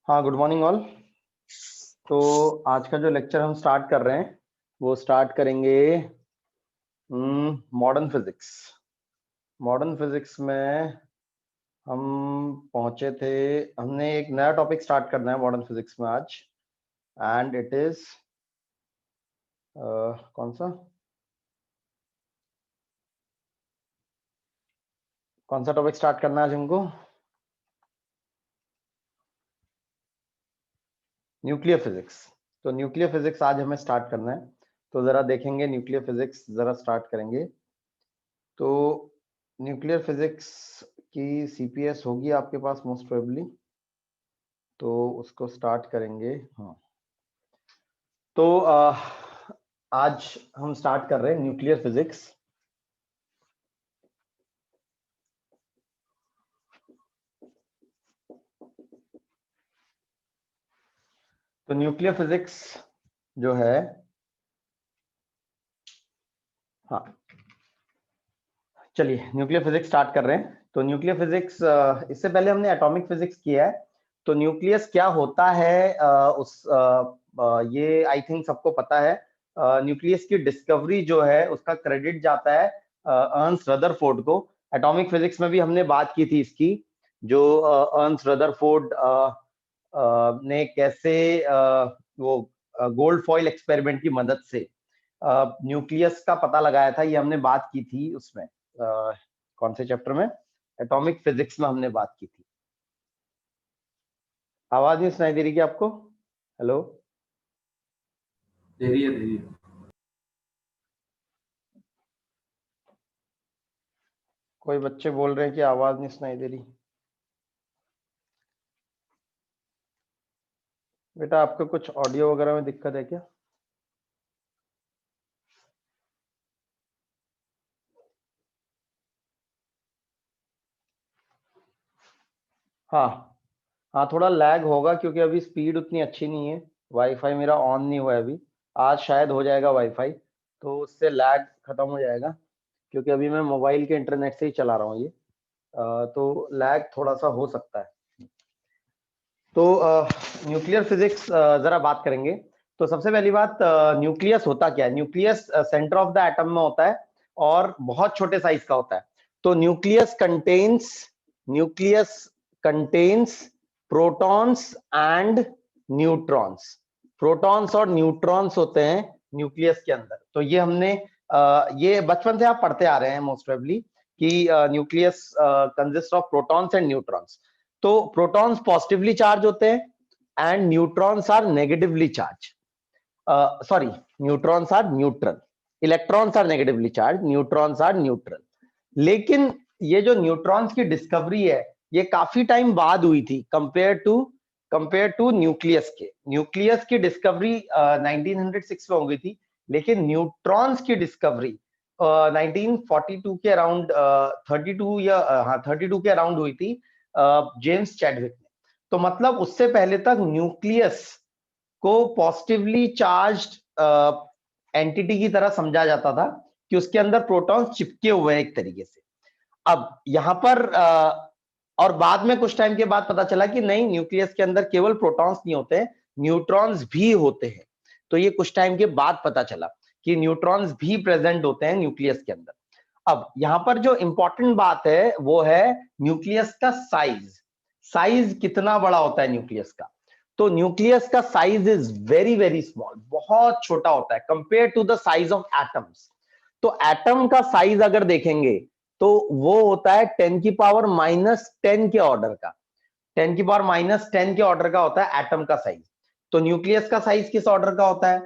हाँ, good morning all. तो आज का जो लेक्चर हम स्टार्ट कर रहे हैं वो स्टार्ट करेंगे मॉडर्न फिजिक्स। मॉडर्न फिजिक्स में हम पहुंचे थे, हमने एक नया टॉपिक स्टार्ट करना है मॉडर्न फिजिक्स में आज, एंड इट इज कौन सा टॉपिक स्टार्ट करना है आज हमको? Nuclear physics. तो न्यूक्लियर फिजिक्स आज हमें स्टार्ट करना है। तो जरा देखेंगे न्यूक्लियर फिजिक्स, जरा स्टार्ट करेंगे। तो न्यूक्लियर फिजिक्स की सीपीएस होगी आपके पास मोस्ट प्रोबेबली, तो उसको स्टार्ट करेंगे। हाँ, तो आज हम स्टार्ट कर रहे हैं न्यूक्लियर फिजिक्स। तो न्यूक्लियर फिजिक्स जो है, हाँ चलिए न्यूक्लियर फिजिक्स स्टार्ट कर रहे हैं। तो न्यूक्लियर फिजिक्स, इससे पहले हमने एटॉमिक फिजिक्स किया है। तो न्यूक्लियस क्या होता है, ये आई थिंक सबको पता है। न्यूक्लियस की डिस्कवरी जो है उसका क्रेडिट जाता है अर्न्स्ट रदरफोर्ड को। एटॉमिक फिजिक्स में भी हमने बात की थी इसकी, जो अर्न्स्ट रदरफोर्ड ने कैसे वो गोल्ड फॉइल एक्सपेरिमेंट की मदद से न्यूक्लियस का पता लगाया था। ये हमने बात की थी उसमें, कौन से चैप्टर में? एटॉमिक फिजिक्स में हमने बात की थी। आवाज नहीं सुनाई दे रही क्या आपको? हेलो, दे रही है। कोई बच्चे बोल रहे हैं कि आवाज नहीं सुनाई दे रही। बेटा आपको कुछ ऑडियो वगैरह में दिक्कत है क्या? हाँ हाँ, थोड़ा लैग होगा क्योंकि अभी स्पीड उतनी अच्छी नहीं है। वाईफाई मेरा ऑन नहीं हुआ है अभी, आज शायद हो जाएगा वाईफाई, तो उससे लैग खत्म हो जाएगा। क्योंकि अभी मैं मोबाइल के इंटरनेट से ही चला रहा हूँ ये, तो लैग थोड़ा सा हो सकता है। तो न्यूक्लियर फिजिक्स जरा बात करेंगे। तो सबसे पहली बात, न्यूक्लियस होता क्या है? Nucleus centre of the atom में होता है और बहुत छोटे साइज का होता है। तो nucleus contains protons and neutrons. Protons और न्यूट्रॉन्स होते हैं न्यूक्लियस के अंदर। तो ये हमने ये बचपन से आप पढ़ते आ रहे हैं मोस्ट प्रोबेबली कि nucleus consist of protons and neutrons. तो प्रोटॉन्स पॉजिटिवली चार्ज होते हैं and neutrons are negatively charge, sorry, neutrons are neutral. Electrons are negatively charge, neutrons are neutral. लेकिन ये जो न्यूट्रॉन्स की डिस्कवरी है ये काफी टाइम बाद हुई थी कंपेयर टू न्यूक्लियस के। न्यूक्लियस की डिस्कवरी 1906 में हो गई थी, लेकिन न्यूट्रॉन्स की डिस्कवरी 1942 के अराउंड, 32 या हाँ 32 के अराउंड हुई थी जेम्स चैडविक ने। तो मतलब उससे पहले तक न्यूक्लियस को पॉजिटिवली चार्ज्ड एंटिटी की तरह समझा जाता था कि उसके अंदर प्रोटॉन्स चिपके हुए हैं एक तरीके से। अब यहाँ पर और बाद में कुछ टाइम के बाद पता चला कि नहीं, न्यूक्लियस के अंदर केवल प्रोटॉन्स नहीं होते हैं, न्यूट्रॉन्स भी होते हैं। तो ये कुछ टाइम के बाद पता चला कि न्यूट्रॉन्स भी प्रेजेंट होते हैं न्यूक्लियस के अंदर। अब यहाँ पर जो इंपॉर्टेंट बात है वो है न्यूक्लियस का साइज। साइज कितना बड़ा होता है न्यूक्लियस का? तो न्यूक्लियस का size is very very small, बहुत छोटा होता है compare to the size of atoms. तो एटम का साइज अगर देखेंगे तो वो होता है 10⁻⁻10 के ऑर्डर का। 10⁻⁻10 के ऑर्डर का होता है एटम का साइज। तो न्यूक्लियस का साइज किस ऑर्डर का होता है?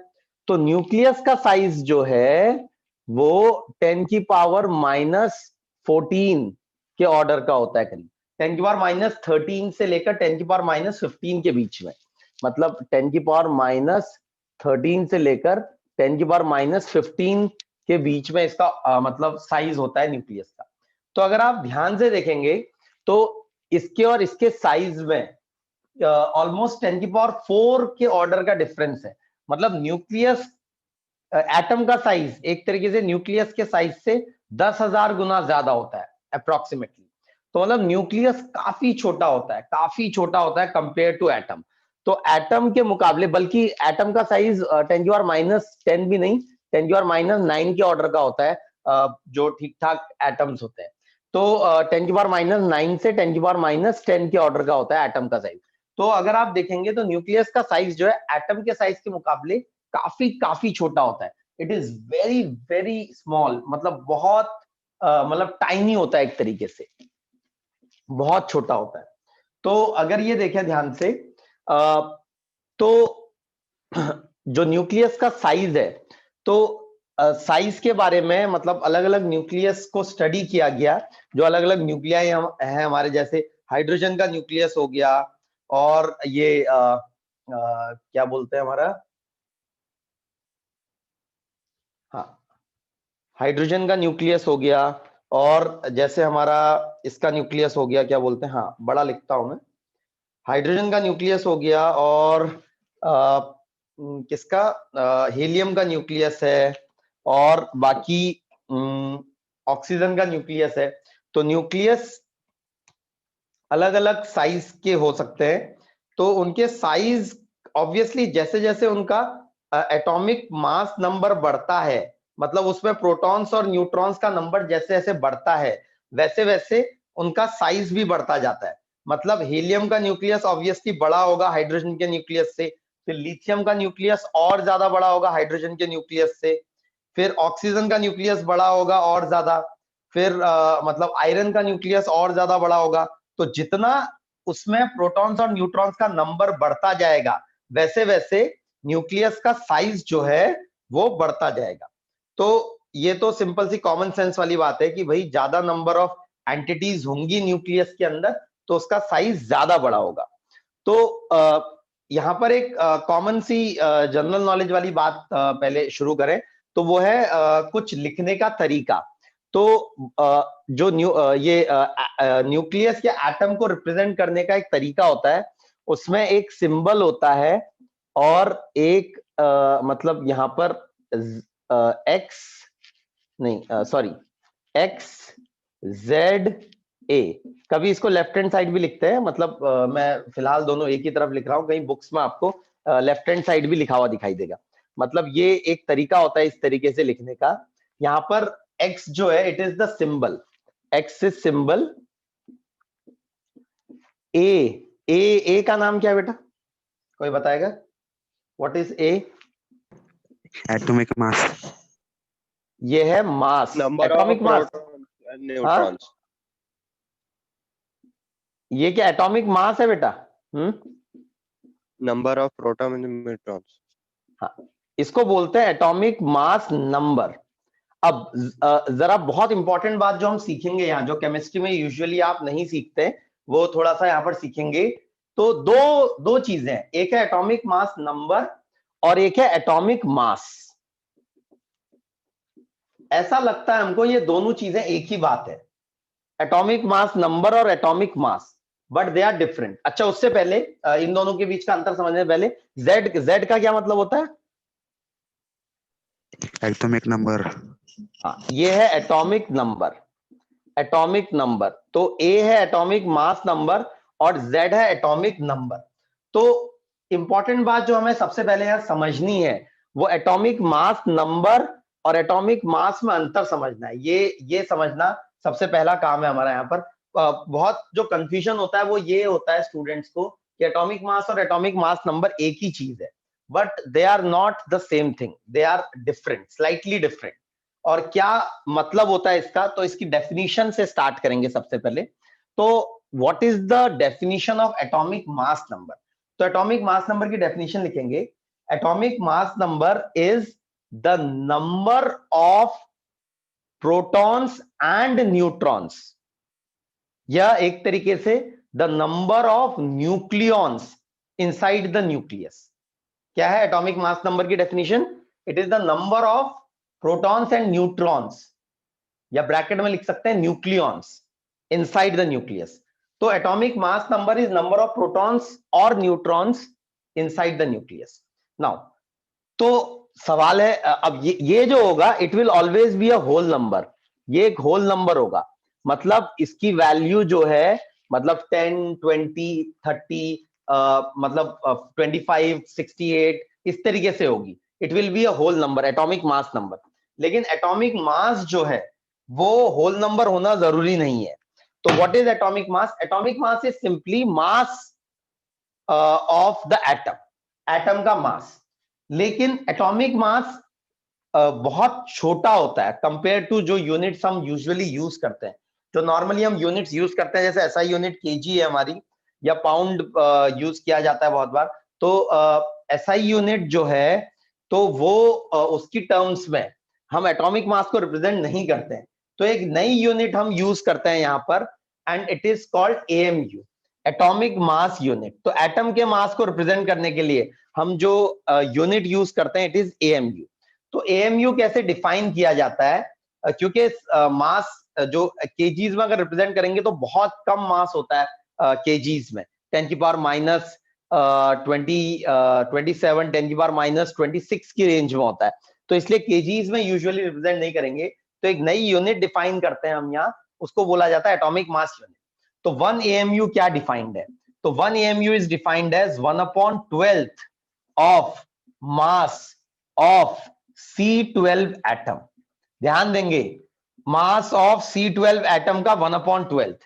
तो न्यूक्लियस का साइज जो है वो 10⁻14 के ऑर्डर का होता है, करीब 10⁻13 से लेकर 10⁻15 के बीच में। मतलब 10⁻13 से लेकर 10⁻15 के बीच में इसका मतलब साइज होता है न्यूक्लियस का। तो अगर आप ध्यान से देखेंगे तो इसके और इसके साइज में ऑलमोस्ट 10⁴ के ऑर्डर का डिफरेंस है। मतलब न्यूक्लियस, एटम का साइज एक तरीके से न्यूक्लियस के साइज से 10,000 गुना ज्यादा होता है अप्रोक्सीमेटली। तो मतलब न्यूक्लियस काफी छोटा होता है, काफी छोटा होता है कंपेयर टू एटम। तो एटम के मुकाबले, बल्कि एटम का साइज 10⁻⁻10 भी नहीं, 10⁻⁹ के ऑर्डर का होता है, जो ठीक ठाक एटम्स होते हैं। तो 10⁻⁹ से 10⁻10 के ऑर्डर का होता है एटम का साइज। तो अगर आप देखेंगे तो न्यूक्लियस का साइज जो है एटम के साइज के मुकाबले काफी काफी छोटा होता है। It is very very small, मतलब बहुत मतलब टाइनी होता है, एक तरीके से बहुत छोटा होता है। तो अगर ये देखें ध्यान से, तो जो न्यूक्लियस का साइज है, तो साइज के बारे में मतलब अलग अलग न्यूक्लियस को स्टडी किया गया, जो अलग अलग न्यूक्लियाई हैं हमारे, जैसे हाइड्रोजन का न्यूक्लियस हो गया, और ये क्या बोलते हैं हमारा, हाँ हाइड्रोजन का न्यूक्लियस हो गया, और जैसे हमारा इसका न्यूक्लियस हो गया, क्या बोलते हैं, हाँ बड़ा लिखता हूं मैं, हाइड्रोजन का न्यूक्लियस हो गया, और किसका, हीलियम का न्यूक्लियस है, और बाकी ऑक्सीजन का न्यूक्लियस है। तो न्यूक्लियस अलग अलग साइज के हो सकते हैं। तो उनके साइज ऑब्वियसली जैसे जैसे उनका एटॉमिक मास नंबर बढ़ता है, मतलब उसमें प्रोटॉन्स और न्यूट्रॉन्स का नंबर जैसे जैसे बढ़ता है, वैसे वैसे उनका साइज भी बढ़ता जाता है। मतलब हीलियम का न्यूक्लियस ऑब्वियसली बड़ा होगा हाइड्रोजन के न्यूक्लियस से, फिर लिथियम का न्यूक्लियस और ज्यादा बड़ा होगा हाइड्रोजन के न्यूक्लियस से, फिर ऑक्सीजन का न्यूक्लियस बड़ा होगा और ज्यादा, फिर मतलब आयरन का न्यूक्लियस और ज्यादा बड़ा होगा। तो जितना उसमें प्रोटॉन्स और न्यूट्रॉन्स का नंबर बढ़ता जाएगा, वैसे वैसे न्यूक्लियस का साइज जो है वो बढ़ता जाएगा। तो ये तो सिंपल सी कॉमन सेंस वाली बात है कि भाई ज्यादा नंबर ऑफ एंटिटीज होंगी न्यूक्लियस के अंदर, तो उसका साइज ज्यादा बड़ा होगा। तो यहाँ पर एक कॉमन सी जनरल नॉलेज वाली बात पहले शुरू करें, तो वो है कुछ लिखने का तरीका। तो जो ये न्यूक्लियस या एटम को रिप्रेजेंट करने का एक तरीका होता है, उसमें एक सिंबल होता है, और एक मतलब यहाँ पर एक्स नहीं, सॉरी, एक्स जेड ए, कभी इसको लेफ्ट हैंड साइड भी लिखते हैं, मतलब मैं फिलहाल दोनों एक ही तरफ लिख रहा हूं, कहीं बुक्स में आपको लेफ्ट हैंड साइड भी लिखा हुआ दिखाई देगा। मतलब ये एक तरीका होता है इस तरीके से लिखने का। यहाँ पर एक्स जो है, it is the symbol, X is symbol, A, A का नाम क्या है बेटा, कोई बताएगा, what is A? Atomic mass. ये है mass, number atomic of mass. Protons and neutrons. ये क्या एटॉमिक मास है बेटा? Number of proton and neutrons. हाँ, इसको बोलते हैं एटॉमिक मास नंबर। अब जरा बहुत इंपॉर्टेंट बात जो हम सीखेंगे यहाँ, जो केमिस्ट्री में यूजुअली आप नहीं सीखते, वो थोड़ा सा यहाँ पर सीखेंगे। तो दो चीजें हैं, एक है एटॉमिक मास नंबर और एक है एटॉमिक मास। ऐसा लगता है हमको ये दोनों चीजें एक ही बात है, एटॉमिक मास नंबर और atomic mass, but they are different. अच्छा, उससे पहले इन दोनों के बीच का अंतर समझने से पहले, जेड का क्या मतलब होता है? Atomic number. हाँ, ये है एटॉमिक नंबर, एटॉमिक नंबर। तो ए है एटॉमिक मास नंबर और जेड है एटॉमिक नंबर। तो इंपॉर्टेंट बात जो हमें सबसे पहले यहां समझनी है, वो एटॉमिक मास नंबर और एटॉमिक मास में अंतर समझना है। ये समझना सबसे पहला काम है हमारा यहाँ पर। बहुत जो कंफ्यूजन होता है वो ये होता है स्टूडेंट्स को कि एटॉमिक मास और एटॉमिक मास नंबर एक ही चीज है, but they are not the same thing, they are different, slightly different. और क्या मतलब होता है इसका, तो इसकी डेफिनेशन से स्टार्ट करेंगे सबसे पहले। तो what is the definition of atomic mass number? तो एटॉमिक मास नंबर की डेफिनेशन लिखेंगे, atomic mass number is the number of protons and neutrons, या एक तरीके से the number of nucleons inside the nucleus. क्या है एटॉमिक मास नंबर की definition? It is the number of protons and neutrons, या ब्रैकेट में लिख सकते हैं न्यूक्लियॉन्स इनसाइड द न्यूक्लियस। तो atomic mass number is number of protons और neutrons inside the nucleus. Now, तो सवाल है अब ये जो होगा, it will always be a whole number, ये एक होल नंबर होगा। मतलब इसकी वैल्यू जो है मतलब 10, 20, 30 मतलब 25, 68 इस तरीके से होगी. It will be a whole number, atomic mass number. लेकिन एटॉमिक मास जो है वो होल नंबर होना जरूरी नहीं है. तो what is atomic mass? Atomic mass is simply mass of the atom, atom का मास. लेकिन एटॉमिक मास बहुत छोटा होता है कंपेयर टू जो यूनिट्स हम यूजुअली यूज करते हैं. जो नॉर्मली हम यूनिट्स यूज करते हैं, जैसे एसआई यूनिट केजी है हमारी, या पाउंड यूज किया जाता है बहुत बार. तो एसआई यूनिट जो है तो वो उसकी टर्म्स में हम एटॉमिक मास को रिप्रेजेंट नहीं करते हैं. तो एक नई यूनिट हम यूज करते हैं यहाँ पर, and it is called AMU, atomic mass unit. तो एटम के मास को रिप्रेजेंट करने के लिए हम जो यूनिट यूज करते हैं इट इज एएमयू. तो एएमयू कैसे डिफाइन किया जाता है? क्योंकि मास जो केजीज में अगर रिप्रेजेंट करेंगे तो बहुत कम मास होता है केजीज में. 10 की पावर माइनस 27, 10 की पावर माइनस 26 की रेंज में होता है. तो इसलिए केजीज में यूजुअली रिप्रेजेंट नहीं करेंगे. तो एक नई यूनिट डिफाइन करते हैं हम यहाँ, उसको बोला जाता है एटॉमिक मास यूनिट. तो 1 एएमयू क्या डिफाइंड है? तो 1 AMU is defined as 1/12 of mass of C12 atom. ध्यान देंगे, मास ऑफ C12 एटम का 1/12,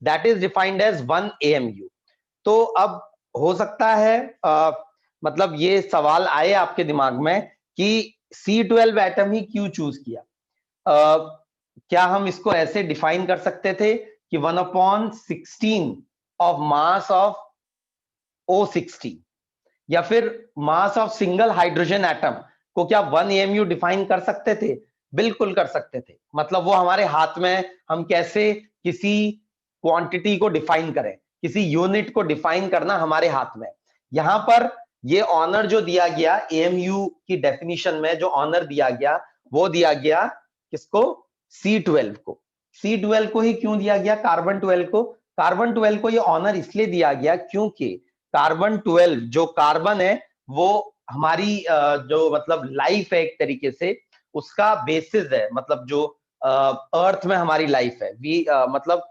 that is defined as 1 AMU. तो अब हो सकता है मतलब ये सवाल आए आपके दिमाग में कि C12 एटम ही क्यों चूज किया. क्या हम इसको ऐसे डिफाइन कर सकते थे कि 1/16 ऑफ मास ऑफ O60, या फिर mass of single hydrogen atom को क्या 1 AMU डिफाइन कर सकते थे? बिल्कुल कर सकते थे. मतलब वो हमारे हाथ में, हम कैसे किसी क्वांटिटी को डिफाइन करें, किसी यूनिट को डिफाइन करना हमारे हाथ में. यहां पर ये ऑनर जो दिया गया AMU की डेफिनेशन में, जो ऑनर दिया गया वो दिया गया किसको? C12 को. C12 को ही क्यों दिया गया? कार्बन 12 को. कार्बन 12 को ये ऑनर इसलिए दिया गया क्योंकि कार्बन 12 जो कार्बन है वो हमारी जो मतलब लाइफ है एक तरीके से, उसका बेसिस है. मतलब जो अर्थ में हमारी लाइफ है, मतलब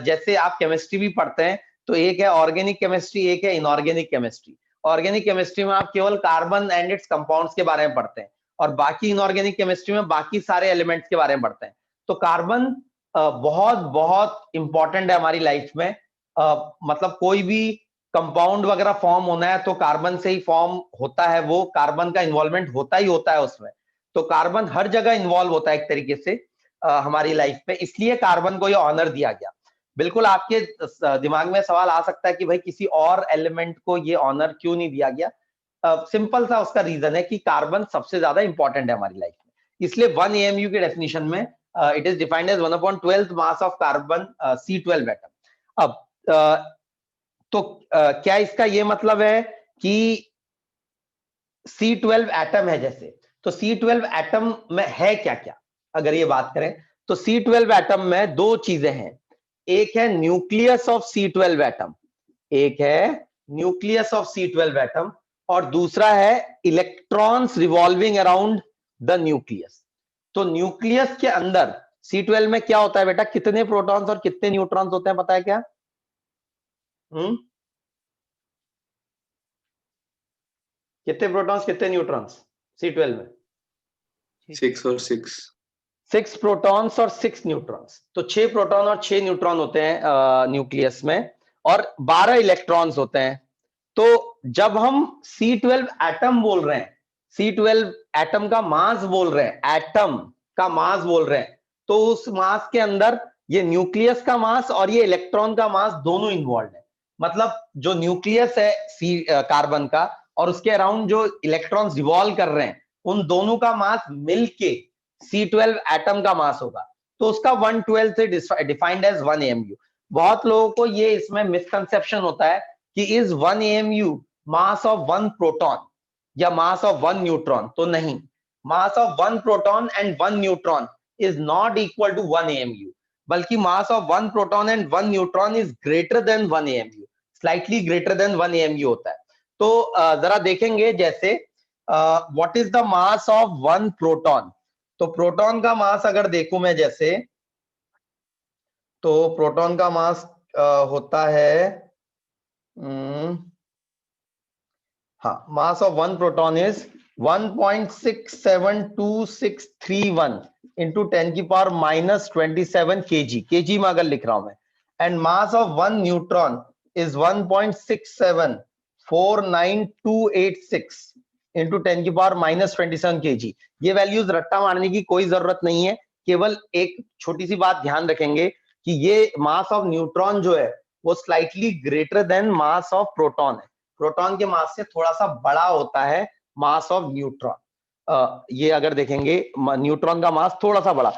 जैसे आप केमिस्ट्री भी पढ़ते हैं तो एक है ऑर्गेनिक केमिस्ट्री, एक है इनऑर्गेनिक केमिस्ट्री. ऑर्गेनिक केमिस्ट्री में आप केवल कार्बन एंड इट्स कंपाउंड्स के बारे में पढ़ते हैं, और बाकी इनऑर्गेनिक केमिस्ट्री में बाकी सारे एलिमेंट्स के बारे में पढ़ते हैं. तो कार्बन बहुत बहुत इंपॉर्टेंट है हमारी लाइफ में. मतलब कोई भी कंपाउंड वगैरह फॉर्म होना है तो कार्बन से ही फॉर्म होता है, वो कार्बन का इन्वॉल्वमेंट होता ही होता है उसमें. तो कार्बन हर जगह इन्वॉल्व होता है एक तरीके से हमारी लाइफ में, इसलिए कार्बन को ये ऑनर दिया गया. बिल्कुल आपके दिमाग में सवाल आ सकता है कि भाई किसी और एलिमेंट को ये ऑनर क्यों नहीं दिया गया? सिंपल सा उसका रीजन है कि कार्बन सबसे ज्यादा इंपॉर्टेंट है हमारी लाइफ में. इसलिए 1 AMU की डेफिनेशन में it is defined as 1/12 mass of carbon C12 atom. अब तो क्या इसका ये मतलब है कि C12 एटम है जैसे, तो C12 एटम में है क्या क्या? अगर ये बात करें तो C12 एटम में दो चीजें हैं. एक है न्यूक्लियस ऑफ C12 एटम, एक है न्यूक्लियस ऑफ C12 एटम, और दूसरा है electrons revolving around the nucleus. तो न्यूक्लियस के अंदर C12 में क्या होता है बेटा? कितने प्रोटॉन्स और कितने न्यूट्रॉन्स होते हैं, पता है क्या? कितने प्रोटॉन्स कितने न्यूट्रॉन्स C12 में? 6 और 6. 6 प्रोटॉन्स और 6 न्यूट्रॉन्स. तो 6 प्रोटॉन और 6 न्यूट्रॉन होते हैं न्यूक्लियस में, और 12 इलेक्ट्रॉन्स होते हैं. तो जब हम C12 एटम बोल रहे हैं, C12 एटम का मास बोल रहे हैं, एटम का मास बोल रहे हैं, तो उस मास के अंदर ये न्यूक्लियस का मास और ये इलेक्ट्रॉन का मास दोनों इन्वॉल्व है. मतलब जो न्यूक्लियस है कार्बन का, और उसके अराउंड जो इलेक्ट्रॉन्स रिवॉल्व कर रहे हैं, उन दोनों का मास मिलके C12 एटम का मास होगा. तो उसका 1/12 से डिफाइंड एज 1 AMU. बहुत लोगों को ये इसमें मिसकंसेप्शन होता है कि is 1 AMU mass of 1 proton या मास ऑफ 1 न्यूट्रॉन. तो नहीं, mass of 1 proton and 1 neutron is not equal to 1 AMU, बल्कि mass of 1 proton and 1 neutron is greater than 1 AMU, slightly greater than 1 AMU होता है. तो जरा देखेंगे जैसे what is the mass of 1 proton. तो प्रोटॉन का मास अगर देखूं मैं जैसे, तो प्रोटॉन का मास होता है हाँ, mass of one proton is 1.672631 into 10 की पावर -27 kg, केजी में अगर लिख रहा हूं मैं, and mass of one neutron is 1.674926 into 10 की पावर -27 kg। ये वैल्यूज रट्टा मारने की कोई जरूरत नहीं है, केवल एक छोटी सी बात ध्यान रखेंगे कि ये मास ऑफ न्यूट्रॉन जो है वो slightly greater then mass of proton है। प्रोटॉन के मास से थोड़ा सा बड़ा होता है मास ऑफ न्यूट्रॉन। ये अगर देखेंगे न्यूट्रॉन का मास थोड़ा सा बड़ा,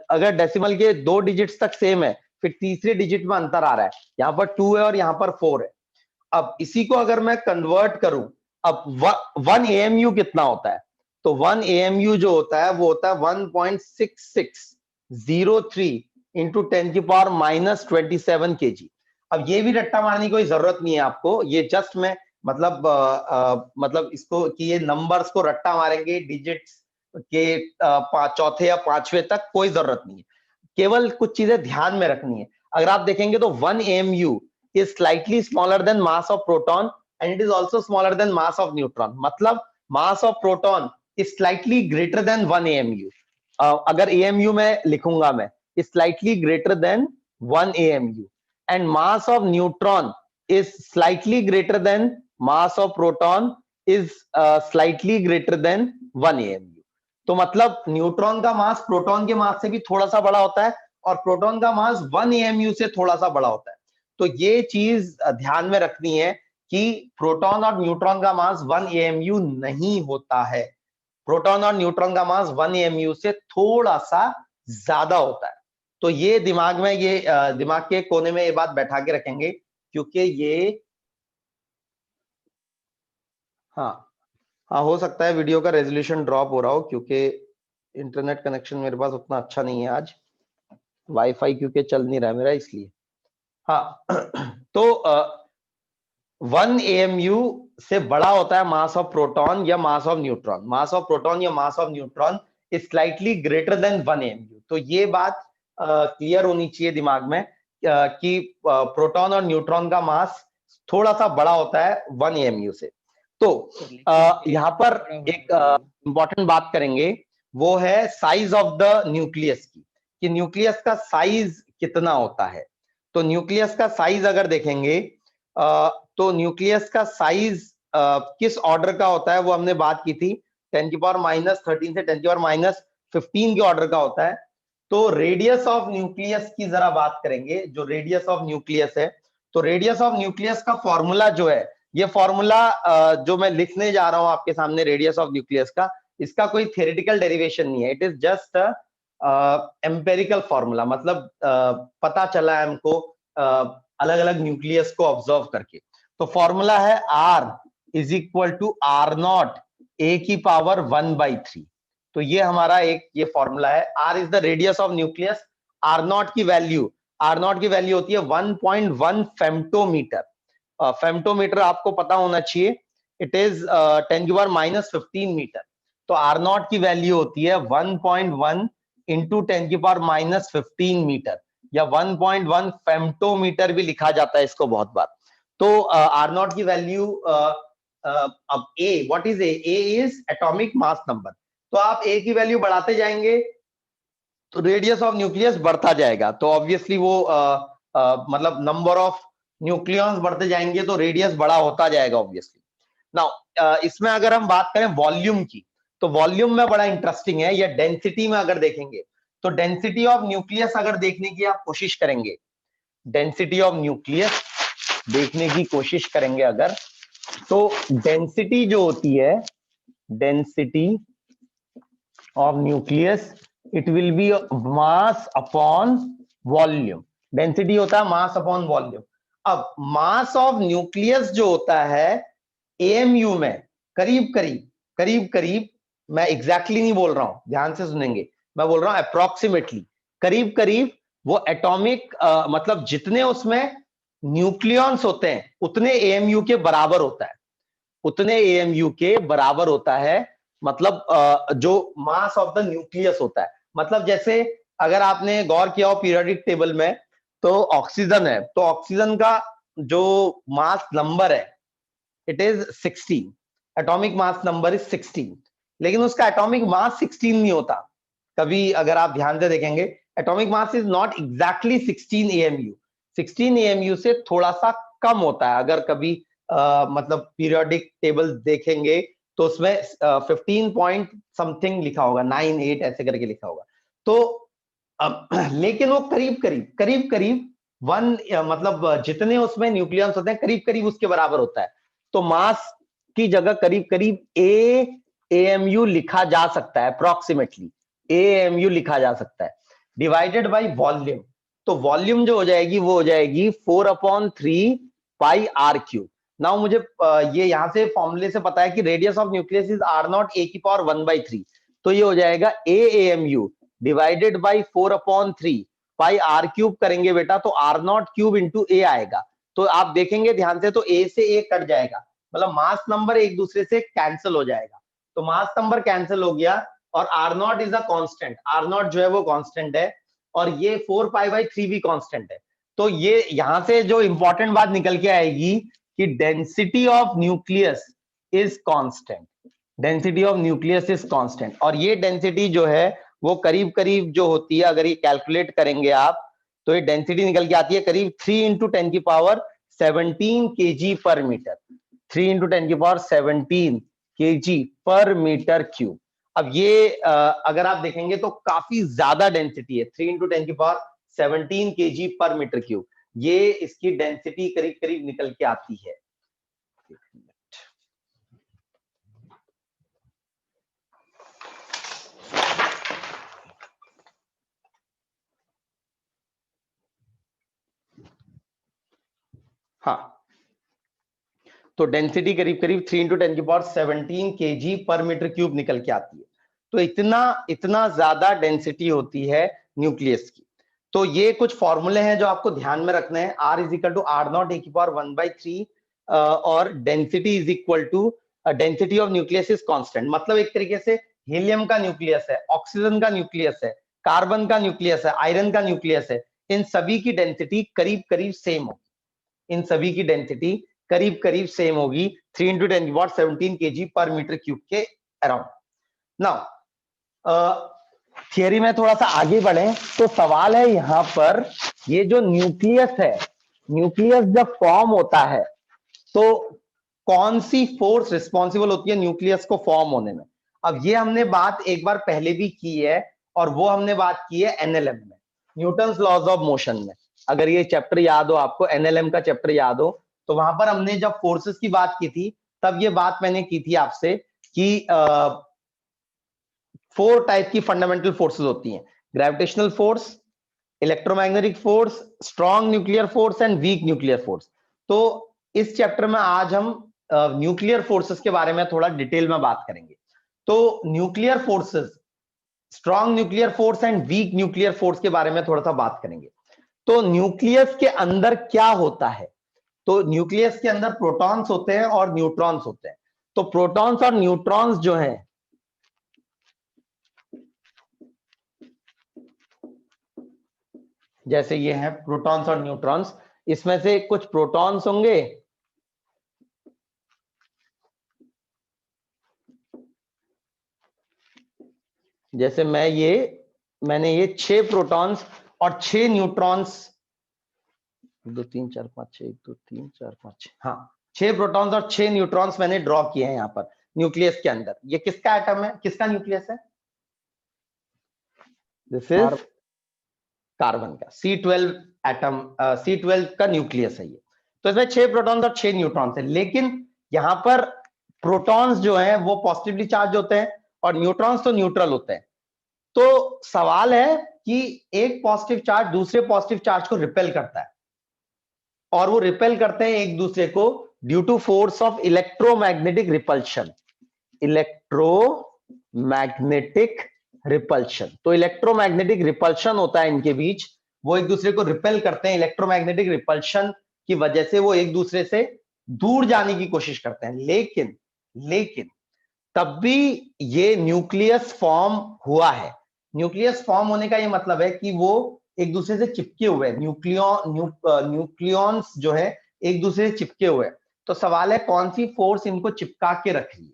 अगर डेसिमल के 2 डिजिट्स तक सेम है, फिर तीसरे डिजिट में अंतर आ रहा है, यहाँ पर 2 है और यहाँ पर 4 है। अब इसी को अगर मैं कन्वर्ट करूं, अब 1 AMU कितना होता है, तो 1 AMU जो होता है वो होता है 1.6603 इंटू 10 की पावर -27 kg। अब ये भी रट्टा मारने की कोई जरूरत नहीं है आपको, ये जस्ट मैं मतलब इसको कि ये नंबर्स को रट्टा मारेंगे डिजिट्स के चौथे या पांचवें तक, कोई जरूरत नहीं है, केवल कुछ चीजें ध्यान में रखनी है। अगर आप देखेंगे तो 1 AMU is slightly smaller than mass of proton and it is also smaller than mass of neutron, मतलब mass of proton is slightly greater than 1 AMU। अगर AMU में लिखूंगा मैं, is slightly greater than 1 AMU and mass of neutron is slightly greater than mass of proton is slightly greater than 1 AMU। तो मतलब neutron का मास proton के मास से भी थोड़ा सा बड़ा होता है और प्रोटॉन का मास 1 AMU से थोड़ा सा बड़ा होता है। तो ये चीज ध्यान में रखनी है कि प्रोटॉन और न्यूट्रॉन का मास 1 AMU नहीं होता है, प्रोटॉन और न्यूट्रॉन का मास 1 AMU से थोड़ा सा ज्यादा होता है। तो ये दिमाग में, ये दिमाग के कोने में ये बात बैठा के रखेंगे, क्योंकि ये हाँ हो सकता है वीडियो का रेजोल्यूशन ड्रॉप हो रहा हो, क्योंकि इंटरनेट कनेक्शन मेरे पास उतना अच्छा नहीं है आज, वाईफाई क्योंकि चल नहीं रहा है मेरा, इसलिए। हाँ तो 1 AMU से बड़ा होता है मास ऑफ प्रोटॉन या mass of neutron, mass of proton या mass of neutron is slightly greater than 1 AMU। तो ये बात क्लियर होनी चाहिए दिमाग में कि प्रोटॉन और न्यूट्रॉन का मास थोड़ा सा बड़ा होता है 1 AMU से। तो यहाँ पर एक इंपॉर्टेंट बात करेंगे, वो है साइज ऑफ द न्यूक्लियस की, कि न्यूक्लियस का साइज कितना होता है। तो न्यूक्लियस का साइज अगर देखेंगे तो न्यूक्लियस का साइज किस ऑर्डर का होता है, वो हमने बात की थी, 10 की पावर -13 से 10 की पावर -15 के ऑर्डर का होता है। तो रेडियस ऑफ न्यूक्लियस की जरा बात करेंगे, जो रेडियस ऑफ न्यूक्लियस है, तो रेडियस ऑफ न्यूक्लियस का फॉर्मूला जो है, ये फॉर्मूला जो मैं लिखने जा रहा हूं आपके सामने रेडियस ऑफ न्यूक्लियस का, इसका कोई थ्योरेटिकल डेरिवेशन नहीं है, it is just empirical formula, मतलब पता चला है हमको अलग अलग न्यूक्लियस को ऑब्जर्व करके। तो फॉर्मूला है R is equal to R0 A की पावर 1/3। तो ये हमारा एक ये फॉर्मूला है, R is the radius of nucleus, R0 की वैल्यू होती है 1.1 फेम्टोमीटर। फेम्टोमीटर आपको पता होना चाहिए, इट इज 10 की पावर -15 मीटर। तो R0 की वैल्यू होती है 1.1 इंटू 10 की पावर -15 मीटर, या 1.1 फेम्टोमीटर भी लिखा जाता है इसको बहुत बार। तो R0 की वैल्यू, अब A, what is A? A is atomic mass number. तो आप A की वैल्यू बढ़ाते जाएंगे तो रेडियस ऑफ न्यूक्लियस बढ़ता जाएगा, तो ऑब्वियसली वो मतलब नंबर ऑफ न्यूक्लियॉन्स बढ़ते जाएंगे तो रेडियस बड़ा होता जाएगा ऑब्वियसली। नाउ इसमें अगर हम बात करें वॉल्यूम की, तो वॉल्यूम में बड़ा इंटरेस्टिंग है, या डेंसिटी में अगर देखेंगे, तो डेंसिटी ऑफ न्यूक्लियस अगर देखने की आप कोशिश करेंगे, डेंसिटी ऑफ न्यूक्लियस देखने की कोशिश करेंगे अगर, तो डेंसिटी जो होती है, density of nucleus, it will B mass upon volume. Density होता है मास अपॉन वॉल्यूम। अब मास ऑफ न्यूक्लियस जो होता है AMU में करीब करीब, मैं एग्जैक्टली नहीं बोल रहा हूं, ध्यान से सुनेंगे, मैं बोल रहा हूं अप्रोक्सीमेटली, करीब करीब वो एटॉमिक मतलब जितने उसमें न्यूक्लियॉन्स होते हैं उतने AMU के बराबर होता है, उतने AMU के बराबर होता है, मतलब जो मास ऑफ द न्यूक्लियस होता है। मतलब जैसे अगर आपने गौर किया हो पीरियोडिक टेबल में, तो ऑक्सीजन है, तो ऑक्सीजन का जो मास नंबर है it is 16, atomic mass number is 16, लेकिन उसका एटॉमिक मास 16 नहीं होता। कभी अगर आप ध्यान से देखेंगे, atomic mass is not exactly 16 AMU, 16 AMU से थोड़ा सा कम होता है। अगर कभी मतलब पीरियोडिक टेबल देखेंगे तो उसमें 15 पॉइंट समथिंग लिखा होगा, 98 ऐसे करके लिखा होगा। तो लेकिन वो करीब करीब वन मतलब जितने उसमें न्यूक्लियॉन्स होते हैं करीब करीब उसके बराबर होता है। तो मास की जगह करीब करीब AMU लिखा जा सकता है, अप्रोक्सीमेटली AMU लिखा जा सकता है, डिवाइडेड बाय वॉल्यूम। तो वॉल्यूम जो हो जाएगी वो हो जाएगी 4/3 पाई r3। नाउ मुझे ये यहां से फॉर्मूले से पता है कि radius of nucleus is r0 a की पावर 1/3, तो ये हो जाएगा AMU divided by 4/3 pi r³ करेंगे बेटा तो r0³ इंटू a आएगा। तो आप देखेंगे ध्यान से तो a से a कट जाएगा, मतलब मास नंबर एक दूसरे से कैंसिल हो जाएगा। तो मास नंबर कैंसिल हो गया और r0 is a constant, r0 जो है वो कांस्टेंट है और ये 4π/3 भी कांस्टेंट है। तो ये यहां से जो इंपॉर्टेंट बात निकल के आएगी कि density of nucleus is constant, density of nucleus is constant. और ये डेंसिटी जो है वो करीब करीब जो होती है, अगर ये कैलकुलेट करेंगे आप तो ये डेंसिटी निकल के आती है करीब 3 × 10⁻17 kg पर मीटर, 3 × 10⁻17 kg पर मीटर क्यूब। अब ये अगर आप देखेंगे तो काफी ज्यादा डेंसिटी है, 3 × 10⁻17 kg पर मीटर क्यूब, ये इसकी डेंसिटी करीब करीब निकल के आती है। हाँ, तो डेंसिटी करीब करीब 3 × 10⁻17 kg पर मीटर क्यूब निकल के आती है। तो इतना ज्यादा डेंसिटी होती है न्यूक्लियस की। तो ये कुछ फॉर्मूले हैं जो आपको ध्यान में रखने हैं। R = R0 a की पावर 1/3 और density is equal to density of nucleus is constant. मतलब एक तरीके से हीलियम का न्यूक्लियस है, ऑक्सीजन का न्यूक्लियस है, कार्बन का न्यूक्लियस है, आयरन का न्यूक्लियस है, इन सभी की डेंसिटी करीब करीब सेम होगी, इन सभी की डेंसिटी करीब करीब सेम होगी 3 × 10⁻17 kg पर मीटर क्यूब के अराउंड। नाउ थियरी में थोड़ा सा आगे बढ़े तो सवाल है यहां पर, ये जो न्यूक्लियस है, न्यूक्लियस जब फॉर्म होता है तो कौन सी फोर्स रिस्पॉन्सिबल होती है न्यूक्लियस को फॉर्म होने में। अब ये हमने बात एक बार पहले भी की है और वो हमने बात की है NLM में, न्यूटन्स लॉज ऑफ मोशन में। अगर ये चैप्टर याद हो आपको, NLM का चैप्टर याद हो, तो वहां पर हमने जब फोर्सेस की बात की थी तब ये बात मैंने की थी आपसे कि 4 टाइप की फंडामेंटल फोर्सेस होती हैं, gravitational force, electromagnetic force, strong nuclear force and weak nuclear force. तो इस चैप्टर में आज हम न्यूक्लियर फोर्सेस के बारे में थोड़ा डिटेल में बात करेंगे। तो nuclear forces, strong nuclear force and weak nuclear force के बारे में थोड़ा सा बात करेंगे। तो न्यूक्लियस के अंदर क्या होता है, तो न्यूक्लियस के अंदर प्रोटॉन्स होते हैं और न्यूट्रॉन्स होते हैं। तो प्रोटॉन्स और न्यूट्रॉन्स जो हैं, जैसे ये हैं प्रोटॉन्स और न्यूट्रॉन्स, इसमें से कुछ प्रोटॉन्स होंगे जैसे मैंने ये 6 प्रोटॉन्स और 6 न्यूट्रॉन्स, 2 3 4 5 6, 1 2 3 4 5 6, हाँ 6 प्रोटॉन्स और 6 न्यूट्रॉन्स मैंने ड्रॉ किए हैं यहाँ पर न्यूक्लियस के अंदर। ये किसका एटम है, किसका न्यूक्लियस है, दिस इज कार्बन का, C12 एटम, C12 का न्यूक्लियस है ये। तो इसमें 6 प्रोटॉन्स और 6 न्यूट्रॉन्स है, लेकिन यहां पर प्रोटॉन्स जो हैं वो पॉजिटिवली चार्ज होते हैं और न्यूट्रॉन्स तो न्यूट्रल होते हैं। तो सवाल है कि एक पॉजिटिव चार्ज दूसरे पॉजिटिव चार्ज को रिपेल करता है और वो रिपेल करते हैं एक दूसरे को due to force of electromagnetic repulsion, electromagnetic repulsion. तो इलेक्ट्रोमैग्नेटिक रिपल्शन होता है इनके बीच, वो एक दूसरे को रिपेल करते हैं, इलेक्ट्रोमैग्नेटिक रिपल्शन की वजह से वो एक दूसरे से दूर जाने की कोशिश करते हैं। लेकिन तब भी ये न्यूक्लियस फॉर्म हुआ है। न्यूक्लियस फॉर्म होने का ये मतलब है कि वो एक दूसरे से चिपके हुए हैं, न्यूक्लियॉन्स जो है एक दूसरे से चिपके हुए हैं। तो सवाल है कौन सी फोर्स इनको चिपका के रख रही है,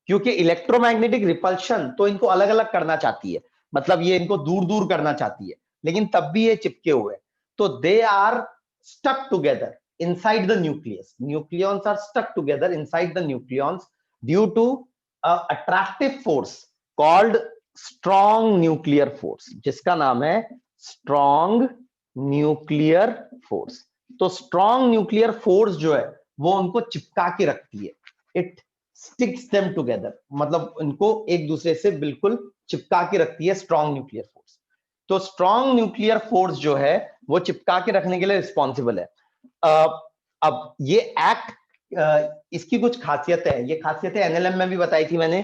क्योंकि इलेक्ट्रोमैग्नेटिक रिपल्शन तो इनको अलग अलग करना चाहती है, मतलब ये इनको दूर दूर करना चाहती है, लेकिन तब भी ये चिपके हुए हैं। तो they are stuck together inside the nucleus. Nucleons are stuck together inside the nucleons due to a attractive force called strong nuclear force, जिसका नाम है strong nuclear force. तो strong nuclear force जो है वो उनको चिपका के रखती है, it sticks them together, मतलब इनको एक दूसरे से बिल्कुल चिपका के रखती है strong nuclear force. तो strong nuclear force जो है वो चिपका के रखने के लिए रिस्पॉन्सिबल है। अब ये एक्ट इसकी कुछ खासियत है, ये खासियतें एनएलएम में भी बताई थी मैंने।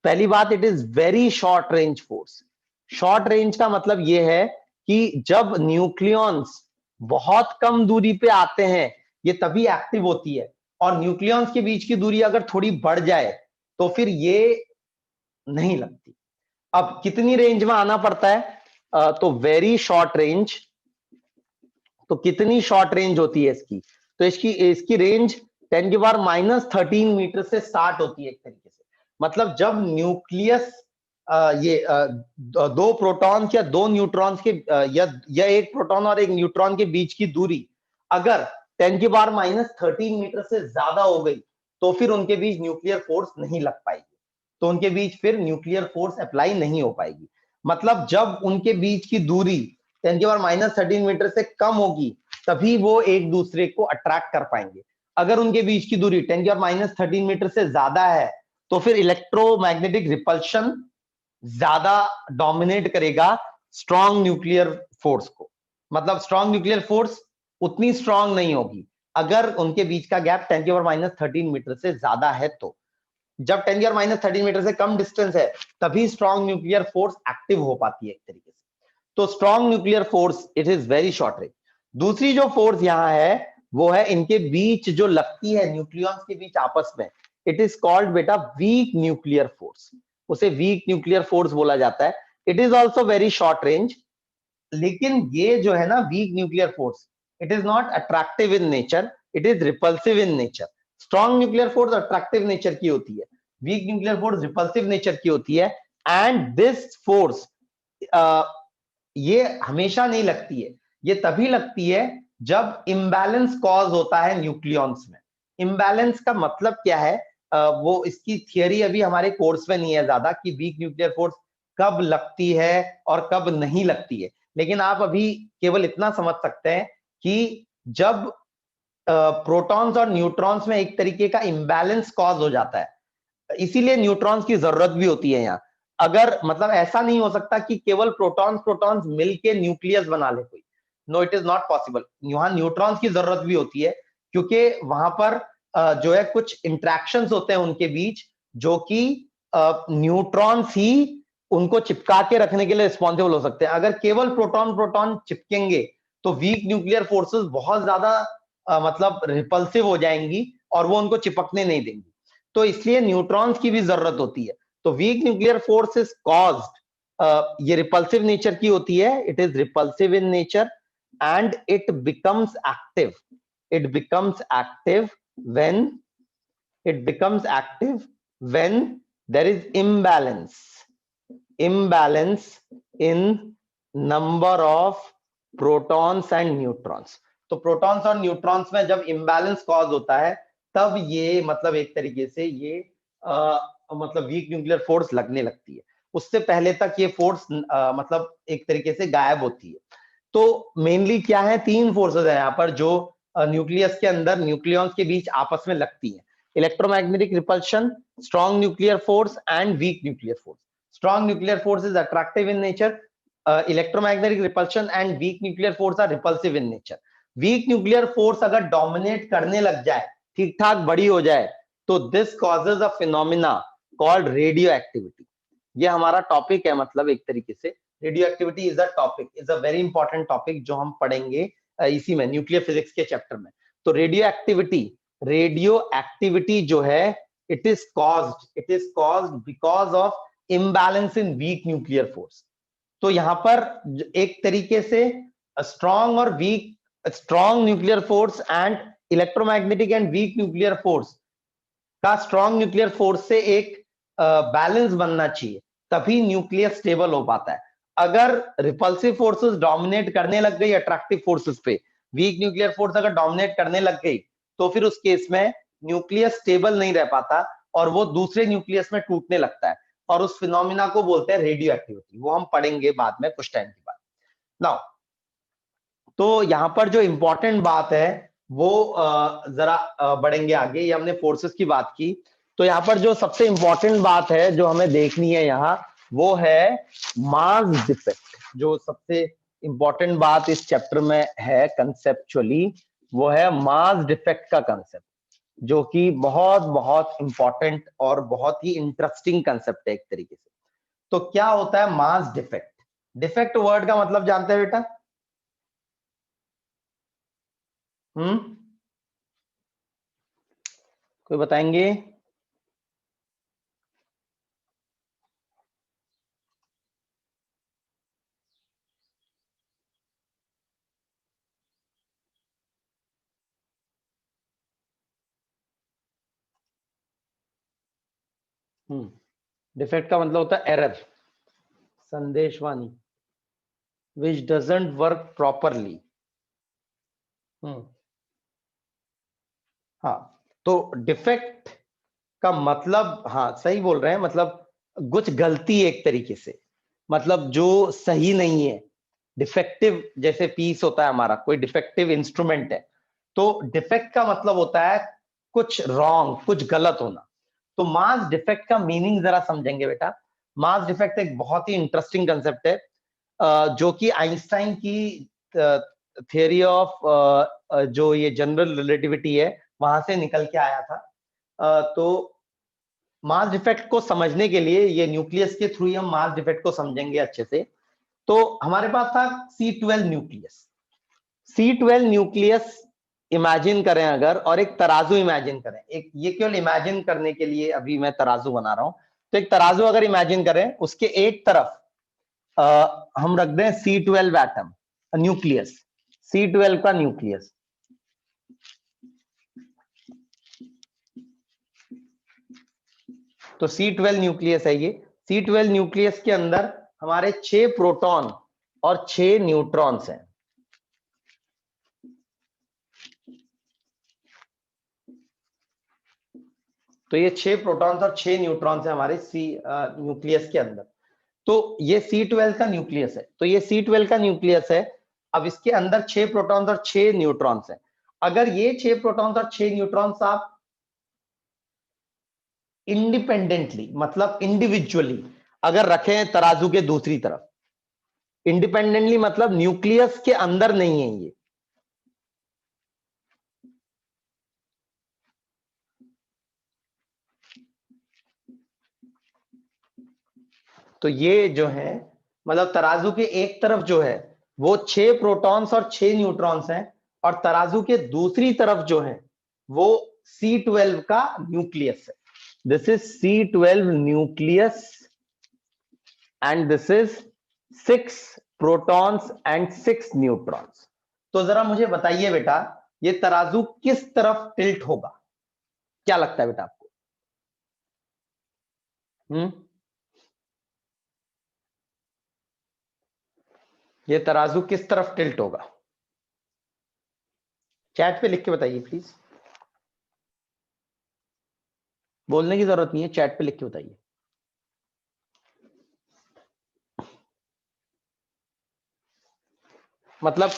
पहली बात, it is very short range force. Short range का मतलब ये है कि जब न्यूक्लियॉन्स बहुत कम दूरी पे आते हैं ये तभी एक्टिव होती है, और न्यूक्लियॉन्स के बीच की दूरी अगर थोड़ी बढ़ जाए तो फिर ये नहीं लगती। अब कितनी रेंज में आना पड़ता है? तो वेरी शॉर्ट रेंज। तो कितनी शॉर्ट रेंज होती है इसकी? तो इसकी रेंज 10⁻³ मीटर से स्टार्ट होती है एक तरीके से। मतलब जब न्यूक्लियस दो प्रोटॉन्स या दो न्यूट्रॉन्स के या एक प्रोटॉन और एक न्यूट्रॉन के बीच की दूरी अगर 10⁻³ मीटर से ज्यादा हो गई तो फिर उनके बीच न्यूक्लियर फोर्स नहीं लग पाएगी, तो उनके बीच फिर न्यूक्लियर फोर्स अप्लाई नहीं हो पाएगी। मतलब जब उनके बीच की दूरी 10⁻³ मीटर से कम होगी तभी वो एक दूसरे को अट्रैक्ट कर पाएंगे। अगर उनके बीच की दूरी 10⁻³ मीटर से ज्यादा है तो फिर इलेक्ट्रोमैग्नेटिक रिपल्शन ज्यादा डोमिनेट करेगा स्ट्रॉन्ग न्यूक्लियर फोर्स को। मतलब स्ट्रॉन्ग न्यूक्लियर फोर्स उतनी स्ट्रॉन्ग नहीं होगी अगर उनके बीच का गैप 10⁻³ मीटर से ज्यादा है। तो जब 10⁻³ मीटर से कम डिस्टेंस है तभी स्ट्रॉन्ग न्यूक्लियर फोर्स एक्टिव हो पाती है एक तरीके से। तो strong nuclear force it is very short range. दूसरी जो फोर्स यहां है वो है इनके बीच जो लगती है न्यूक्लियॉन्स के बीच आपस में, इट इज कॉल्ड बेटा वीक न्यूक्लियर फोर्स। उसे वीक न्यूक्लियर फोर्स बोला जाता है। It is also very short range, लेकिन ये जो है ना week nuclear force, it is not attractive in nature, it is repulsive in nature. Strong nuclear force attractive nature की होती है, week nuclear force repulsive nature की होती है। एंड दिस फोर्स ये हमेशा नहीं लगती है, ये तभी लगती है जब इम्बैलेंस कॉज होता है न्यूक्लियॉन्स में। इम्बैलेंस का मतलब क्या है? वो इसकी थियरी अभी हमारे कोर्स में नहीं है ज्यादा कि वीक न्यूक्लियर फोर्स कब लगती है और कब नहीं लगती है, लेकिन आप अभी केवल इतना समझ सकते हैं कि जब प्रोटॉन्स और न्यूट्रॉन्स में एक तरीके का इम्बैलेंस कॉज हो जाता है, इसीलिए न्यूट्रॉन्स की जरूरत भी होती है यहाँ। अगर मतलब ऐसा नहीं हो सकता कि केवल प्रोटॉन्स मिलके न्यूक्लियस बना ले कोई, no it is not possible. यहाँ न्यूट्रॉन्स की जरूरत भी होती है क्योंकि वहां पर जो है कुछ इंट्रैक्शंस होते हैं उनके बीच जो कि न्यूट्रॉन्स ही उनको चिपका के रखने के लिए रिस्पॉन्सिबल हो सकते हैं। अगर केवल प्रोटॉन चिपकेंगे तो वीक न्यूक्लियर फोर्सेस बहुत ज्यादा मतलब रिपल्सिव हो जाएंगी और वो उनको चिपकने नहीं देंगी, तो इसलिए न्यूट्रॉन्स की भी जरूरत होती है। तो week nuclear force is caused, ये रिपल्सिव नेचर की होती है, it is repulsive in nature and it becomes active. It becomes active when there is imbalance in number of protons and neutrons। तो प्रोटॉन्स और न्यूट्रॉन्स में जब imbalance cause होता है तब ये मतलब एक तरीके से ये मतलब वीक न्यूक्लियर फोर्स लगने लगती है। उससे पहले तक ये फोर्स मतलब एक तरीके से गायब होती है। तो मेनली क्या है, तीन फोर्सेस है यहाँ पर जो न्यूक्लियस के अंदर न्यूक्लियॉन्स के बीच आपस में लगती है: electromagnetic repulsion, strong nuclear force and weak nuclear force. Strong nuclear force is attractive in nature, electromagnetic repulsion and weak nuclear force are repulsive in nature. Weak nuclear force अगर dominate करने लग जाए, ठीक ठाक बड़ी हो जाए, तो this causes a phenomena called radioactivity. ये हमारा टॉपिक है, मतलब एक तरीके से radioactivity is a topic, is a very important topic जो हम पढ़ेंगे इसी में न्यूक्लियर फिजिक्स के चैप्टर में। तो रेडियो एक्टिविटी जो है it is caused because of imbalance in weak nuclear force. तो यहाँ पर एक तरीके से स्ट्रॉन्ग और weak, strong nuclear force and electromagnetic and weak nuclear force का स्ट्रॉन्ग न्यूक्लियर फोर्स से एक बैलेंस बनना चाहिए, तभी न्यूक्लियस स्टेबल हो पाता है। अगर रिपल्सिव फोर्सेस डोमिनेट करने लग गई अट्रैक्टिव फोर्सेस पे, वीक न्यूक्लियर फोर्स अगर डोमिनेट करने लग गई, तो फिर उस केस में न्यूक्लियस स्टेबल नहीं रह पाता और वो दूसरे न्यूक्लियस में टूटने लगता है, और उस फिनोमिना को बोलते हैं रेडियो एक्टिविटी। वो हम पढ़ेंगे बाद में कुछ टाइम के बाद। नाउ तो यहां पर जो इंपॉर्टेंट बात है वो जरा बढ़ेंगे आगे। ये हमने फोर्सेस की बात की, तो यहाँ पर जो सबसे इंपॉर्टेंट बात है जो हमें देखनी है यहाँ, वो है मास डिफेक्ट। जो सबसे इंपॉर्टेंट बात इस चैप्टर में है कंसेप्चुअली, वो है मास डिफेक्ट का कंसेप्ट, जो कि बहुत बहुत इंपॉर्टेंट और बहुत ही इंटरेस्टिंग कंसेप्ट है एक तरीके से। तो क्या होता है मास डिफेक्ट? डिफेक्ट वर्ड का मतलब जानते हैं बेटा? कोई बताएंगे? डिफेक्ट का मतलब होता है error, संदेशवाणी, which doesn't work properly। हाँ, तो डिफेक्ट का मतलब, हाँ सही बोल रहे हैं, मतलब कुछ गलती एक तरीके से, मतलब जो सही नहीं है। डिफेक्टिव जैसे पीस होता है हमारा, कोई डिफेक्टिव इंस्ट्रूमेंट है, तो डिफेक्ट का मतलब होता है कुछ रॉन्ग, कुछ गलत होना। तो मास डिफेक्ट का मीनिंग जरा समझेंगे बेटा। मास डिफेक्ट एक बहुत ही इंटरेस्टिंग कंसेप्ट है, जो कि आइंस्टाइन की थियरी ऑफ जो ये जनरल रिलेटिविटी है वहां से निकल के आया था। तो मास डिफेक्ट को समझने के लिए, ये न्यूक्लियस के थ्रू ही हम मास डिफेक्ट को समझेंगे अच्छे से। तो हमारे पास था C12 nucleus. C12 nucleus imagine करें अगर, और एक तराजू इमेजिन करें, एक ये केवल इमेजिन करने के लिए अभी मैं तराजू बना रहा हूं। तो एक तराजू अगर इमेजिन करें, उसके एक तरफ हम रख दें C12 एटम, न्यूक्लियस, C12 का न्यूक्लियस। तो C12 न्यूक्लियस है ये। C12 न्यूक्लियस के अंदर हमारे 6 प्रोटॉन और 6 न्यूट्रॉन्स हैं। तो ये 6 प्रोटॉन्स और 6 न्यूट्रॉन्स हैं हमारे न्यूक्लियस के अंदर। तो ये C12 का न्यूक्लियस है। तो ये C12 का न्यूक्लियस है। अब इसके अंदर 6 प्रोटॉन्स और 6 न्यूट्रॉन्स हैं। अगर ये 6 प्रोटॉन्स और 6 न्यूट्रॉन्स आप इंडिपेंडेंटली, मतलब इंडिविजुअली अगर रखें तराजू के दूसरी तरफ, इंडिपेंडेंटली मतलब न्यूक्लियस के अंदर नहीं है ये, तो ये जो है, मतलब तराजू के एक तरफ जो है वो 6 प्रोटॉन्स और 6 न्यूट्रॉन्स हैं, और तराजू के दूसरी तरफ जो है वो C12 का न्यूक्लियस है। This is C12 nucleus and this is 6 protons and 6 neutrons. तो जरा मुझे बताइए बेटा, ये तराजू किस तरफ टिल्ट होगा? क्या लगता है बेटा आपको? ये तराजू किस तरफ टिल्ट होगा? चैट पे लिख के बताइए प्लीज, बोलने की जरूरत नहीं है, चैट पे लिख के बताइए। मतलब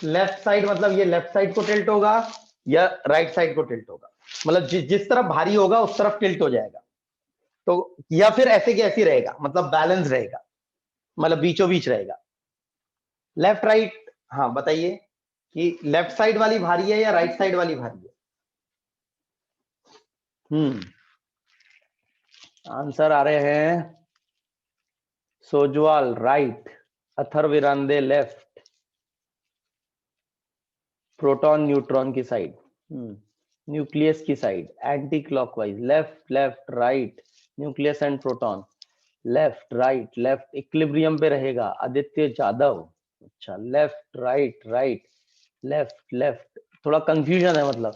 लेफ्ट साइड, मतलब ये लेफ्ट साइड को टिल्ट होगा या राइट साइड को टिल्ट होगा? मतलब जिस तरफ भारी होगा उस तरफ टिल्ट हो जाएगा, तो या फिर ऐसे की ऐसी रहेगा, मतलब बैलेंस रहेगा, मतलब बीचों बीच रहेगा, लेफ्ट राइट? हाँ बताइए कि लेफ्ट साइड वाली भारी है या राइट साइड वाली भारी है? आंसर आ रहे हैं। सोजवाल राइट, अथर्विरांदे लेफ्ट, प्रोटॉन न्यूट्रॉन की साइड, न्यूक्लियस की side, anti clockwise, left left right, nucleus and proton. Left right left equilibrium पे रहेगा आदित्य जादव। अच्छा left right right left left, थोड़ा कंफ्यूजन है, मतलब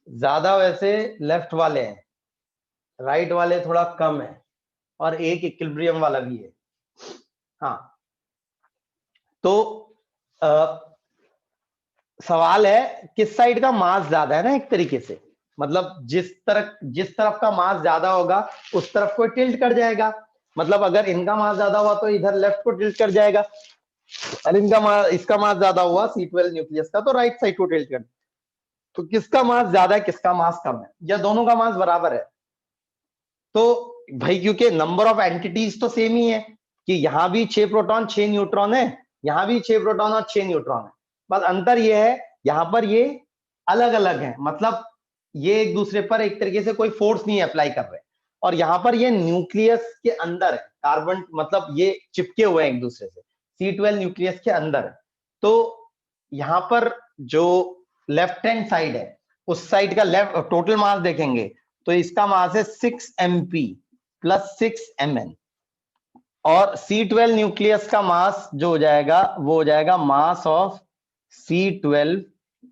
ज्यादा वैसे लेफ्ट वाले हैं, राइट वाले थोड़ा कम है, और एक इक्विलिब्रियम वाला भी है। हाँ तो सवाल है किस साइड का मास ज्यादा है ना, एक तरीके से मतलब जिस तरफ का मास ज्यादा होगा उस तरफ को टिल्ट कर जाएगा। मतलब अगर इनका मास ज्यादा हुआ तो इधर लेफ्ट को टिल्ट कर जाएगा, और इसका मास ज्यादा हुआ C12 न्यूक्लियस का तो राइट साइड को टिल्ट कर। तो किसका मास ज्यादा है किसका मास कम है, या दोनों का मास बराबर है? तो भाई क्योंकि नंबर ऑफ एंटिटीज तो सेम ही है कि यहां भी 6 प्रोटॉन 6 न्यूट्रॉन है, यहां भी 6 प्रोटॉन और 6 न्यूट्रॉन है, बस अंतर ये है यहां पर ये अलग अलग है, मतलब ये एक दूसरे पर एक तरीके से कोई फोर्स नहीं अप्लाई कर रहे, और यहां पर ये न्यूक्लियस के अंदर है, कार्बन मतलब ये चिपके हुए हैं एक दूसरे से, C12 न्यूक्लियस के अंदर है। तो यहां पर जो लेफ्ट हैंड साइड है उस साइड का लेफ्ट टोटल मास देखेंगे तो इसका मास है 6 MP प्लस 6 Mn, और C12 न्यूक्लियस का मास जो हो जाएगा वो हो जाएगा मास ऑफ C12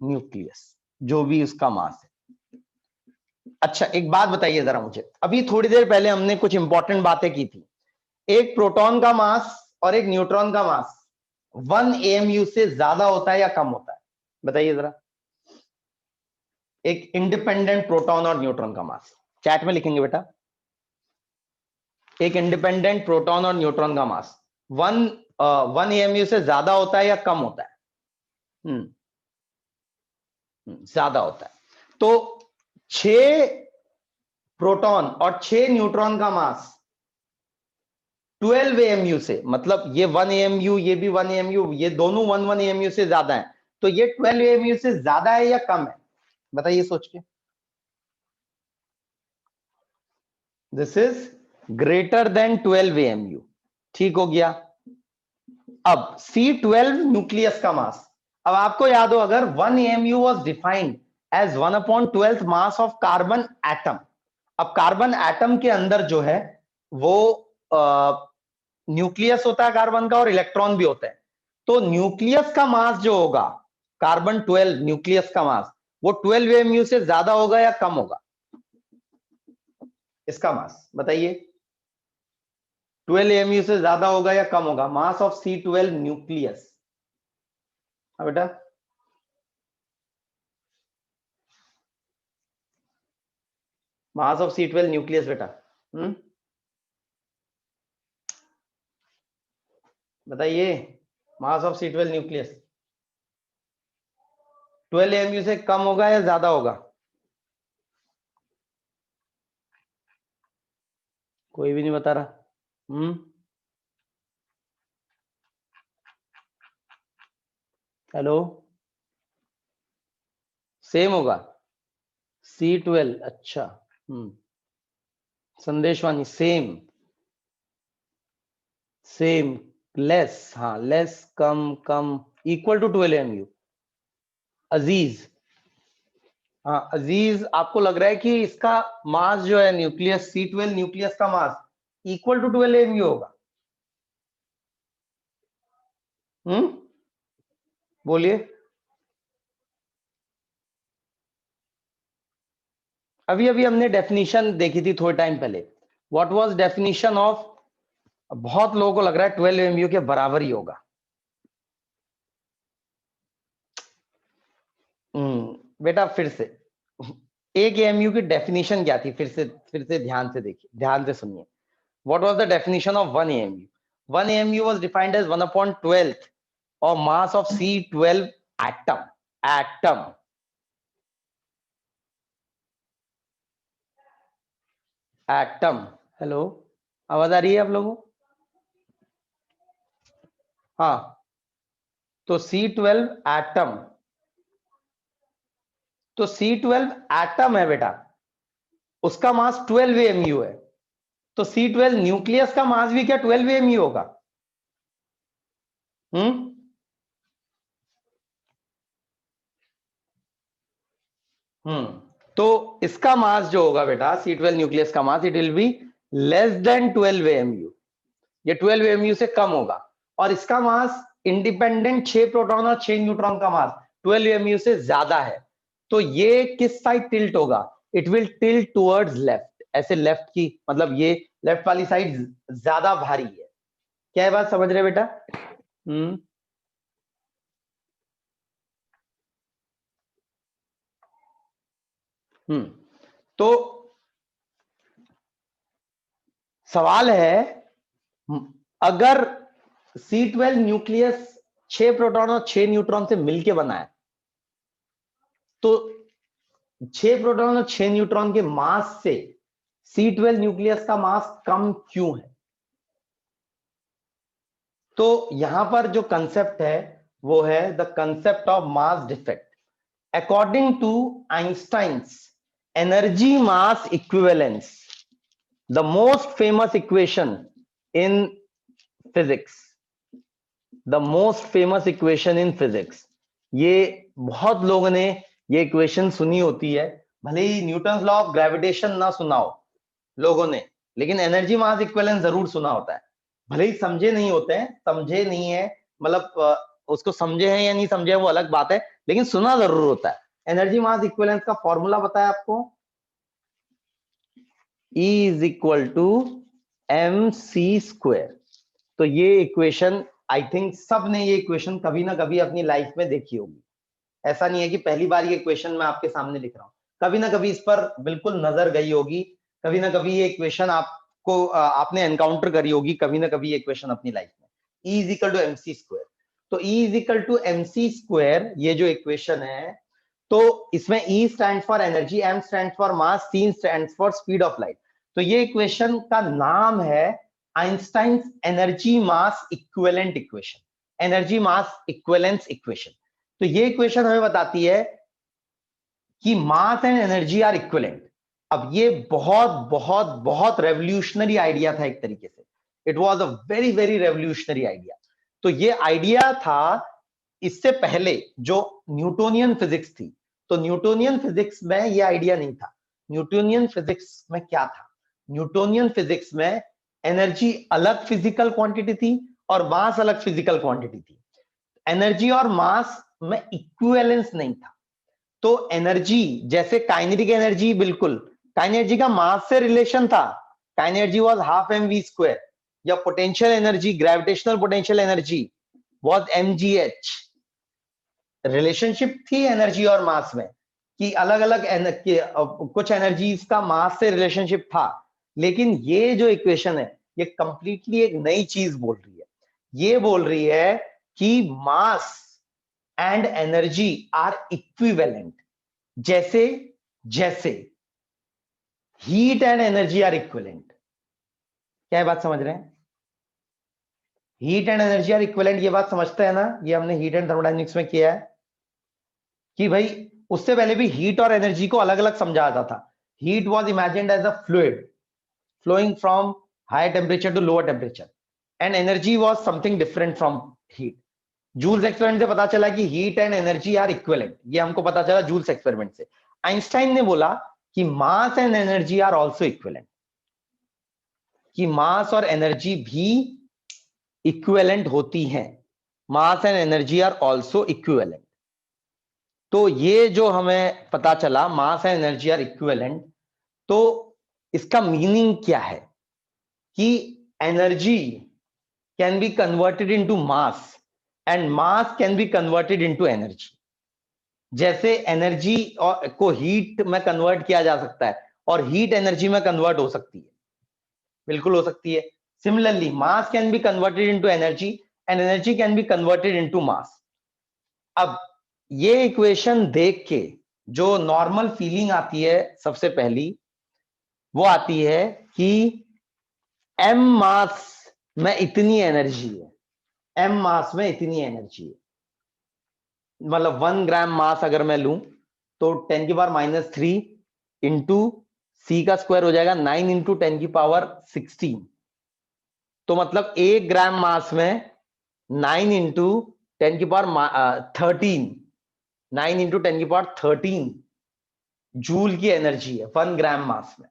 न्यूक्लियस, जो भी उसका मास है। अच्छा एक बात बताइए जरा मुझे, अभी थोड़ी देर पहले हमने कुछ इंपॉर्टेंट बातें की थी, एक प्रोटॉन का मास और एक न्यूट्रॉन का मास 1 AMU से ज्यादा होता है या कम होता है, बताइए जरा। एक इंडिपेंडेंट प्रोटॉन और न्यूट्रॉन का मास, चैट में लिखेंगे बेटा, एक इंडिपेंडेंट प्रोटॉन और न्यूट्रॉन का मास 1 AMU से ज्यादा होता है या कम होता है? ज्यादा होता है। तो 6 प्रोटॉन और 6 न्यूट्रॉन का मास 12 AMU से, मतलब ये 1 AMU ये भी 1 AMU, ये दोनों 1 AMU से ज्यादा है, तो ये 12 AMU से ज्यादा है या कम है, बताइए सोच के। This is greater then 12 AMU, ठीक हो गया। अब C12 न्यूक्लियस का मास, अब आपको याद हो अगर 1 AMU was defined as 1/12 mass of carbon atom, अब कार्बन एटम के अंदर जो है वो न्यूक्लियस होता है कार्बन का और इलेक्ट्रॉन भी होता है, तो न्यूक्लियस का मास जो होगा कार्बन 12 न्यूक्लियस का मास वो 12 AMU से ज्यादा होगा या कम होगा, इसका मास बताइए। 12 AMU से ज्यादा होगा या कम होगा मास ऑफ C12 न्यूक्लियस? हाँ बेटा मास ऑफ C12 न्यूक्लियस बेटा, बताइए मास ऑफ C12 न्यूक्लियस 12 AMU से कम होगा या ज्यादा होगा? कोई भी नहीं बता रहा। हेलो, सेम होगा C12, अच्छा। संदेशवाणी सेम सेम लेस, हाँ लेस कम कम इक्वल टू 12 AMU। अजीज, हाँ अजीज आपको लग रहा है कि इसका मास जो है न्यूक्लियस C12 न्यूक्लियस का मास इक्वल टू 12 AMU होगा? बोलिए। अभी अभी हमने डेफिनेशन देखी थी थोड़े टाइम पहले, व्हाट वाज डेफिनेशन ऑफ, बहुत लोगों को लग रहा है 12 AMU के बराबर ही होगा। बेटा फिर से एक AMU की डेफिनेशन क्या थी, फिर से ध्यान से देखिए, ध्यान से सुनिए। What was the definition of 1 AMU? 1 AMU was defined as 1/12 of mass of C12 atom. Atom. Atom. Hello, आवाज आ रही है आप लोगों को? हाँ, तो C12 एटम, तो C12 एटम है बेटा, उसका मास 12 AMU है, तो C12 न्यूक्लियस का मास भी क्या 12 AMU होगा? तो इसका मास जो होगा बेटा C12 न्यूक्लियस का mass it will be less than 12 AMU, ये 12 AMU से कम होगा, और इसका मास इंडिपेंडेंट 6 प्रोटॉन और 6 न्यूट्रॉन का मास 12 AMU से ज्यादा है, तो ये किस साइड टिल्ट होगा? It will tilt towards left, ऐसे लेफ्ट की, मतलब ये लेफ्ट वाली साइड ज्यादा भारी है। क्या है बात, समझ रहे बेटा? तो सवाल है, अगर C12 न्यूक्लियस 6 प्रोटॉन और 6 न्यूट्रॉन से मिलके बना है, तो 6 प्रोटॉन और 6 न्यूट्रॉन के मास से C12 न्यूक्लियस का मास कम क्यों है? तो यहां पर जो कंसेप्ट है वो है the concept of mass defect. According to Einstein's energy mass equivalence, the most famous equation in physics, the most famous equation in physics, ये बहुत लोगों ने ये इक्वेशन सुनी होती है, भले ही न्यूटन्स लॉ ऑफ ग्रेविटेशन ना सुना हो लोगों ने, लेकिन एनर्जी मास इक्विवेलेंस जरूर सुना होता है। भले ही समझे नहीं होते हैं, समझे नहीं है, मतलब उसको समझे हैं या नहीं समझे वो अलग बात है, लेकिन सुना जरूर होता है। एनर्जी मास इक्विवेलेंस का फॉर्मूला बताया आपको, E is equal to mc²। तो ये इक्वेशन आई थिंक सब ने ये इक्वेशन कभी ना कभी अपनी लाइफ में देखी होगी। ऐसा नहीं है कि पहली बार ये इक्वेशन मैं आपके सामने लिख रहा हूं, कभी ना कभी इस पर बिल्कुल नजर गई होगी, कभी ना कभी ये इक्वेशन आपको आपने एनकाउंटर करी होगी, कभी ना कभी ये इक्वेशन अपनी लाइफ में। E is equal to mc²। तो E is equal to mc², ये जो इक्वेशन है, तो इसमें E stands for energy, M stands for mass, C stands for speed of light. तो ये इक्वेशन का नाम है Einstein's energy mass equivalent equation, energy mass equivalence equation. तो ये इक्वेशन हमें बताती है कि mass and energy are equivalent. अब ये बहुत बहुत बहुत रेवोल्यूशनरी आइडिया था एक तरीके से, it was a very very revolutionary idea. तो ये आइडिया था, इससे पहले जो न्यूटोनियन फिजिक्स थी, तो न्यूटोनियन फिजिक्स में ये आइडिया नहीं था। न्यूटोनियन फिजिक्स में क्या था? न्यूटोनियन फिजिक्स में एनर्जी अलग फिजिकल क्वांटिटी थी और मास अलग फिजिकल क्वांटिटी थी। एनर्जी और मास में इक्विवेलेंस नहीं था। तो एनर्जी, जैसे काइनेटिक एनर्जी, बिल्कुल काइनेर्जी का मास से रिलेशन था, काइनेर्जी वाज हाफ mv², या potential energy, gravitational potential energy was mgh। Relationship थी एनर्जी और मास में कि अलग अलग कुछ एनर्जीज का मास से रिलेशनशिप था, लेकिन ये जो इक्वेशन है ये कंप्लीटली एक नई चीज बोल रही है। ये बोल रही है कि mass and energy are equivalent. जैसे जैसे heat and energy are equivalent. क्या ये बात समझ रहे हैं? Heat and energy are equivalent, ये बात समझते हैं ना? ये हमने हीट एंड थर्मोडायनेमिक्स में किया है कि भाई उससे पहले भी हीट और एनर्जी को अलग अलग समझा जाता था। Heat was imagined as a fluid flowing from higher temperature to lower temperature, and energy was something different from heat. Joule's experiment से पता चला कि heat and energy are equivalent, ये हमको पता चला जूल्स एक्सपेरिमेंट से। आइंस्टाइन ने बोला कि mass and energy are also equivalent, कि मास और एनर्जी भी इक्विवेलेंट होती हैं, mass and energy are also equivalent. तो ये जो हमें पता चला mass and energy are equivalent, तो इसका मीनिंग क्या है कि energy can be converted into mass and mass can be converted into energy. जैसे एनर्जी को हीट में कन्वर्ट किया जा सकता है और हीट एनर्जी में कन्वर्ट हो सकती है, बिल्कुल हो सकती है। Similarly mass can be converted into energy and energy can be converted into मास। अब ये इक्वेशन देख के जो नॉर्मल फीलिंग आती है सबसे पहली, वो आती है कि m मास में इतनी एनर्जी है, m मास में इतनी एनर्जी है, मतलब 1 ग्राम मास अगर मैं लूं तो 10⁻³ इंटू सी का स्क्वायर हो जाएगा 9 इंटू 10⁻16। तो मतलब 1 ग्राम मास में 9 इंटू 10⁻13, 9 इंटू 10⁻13 जूल की एनर्जी है 1 ग्राम मास में।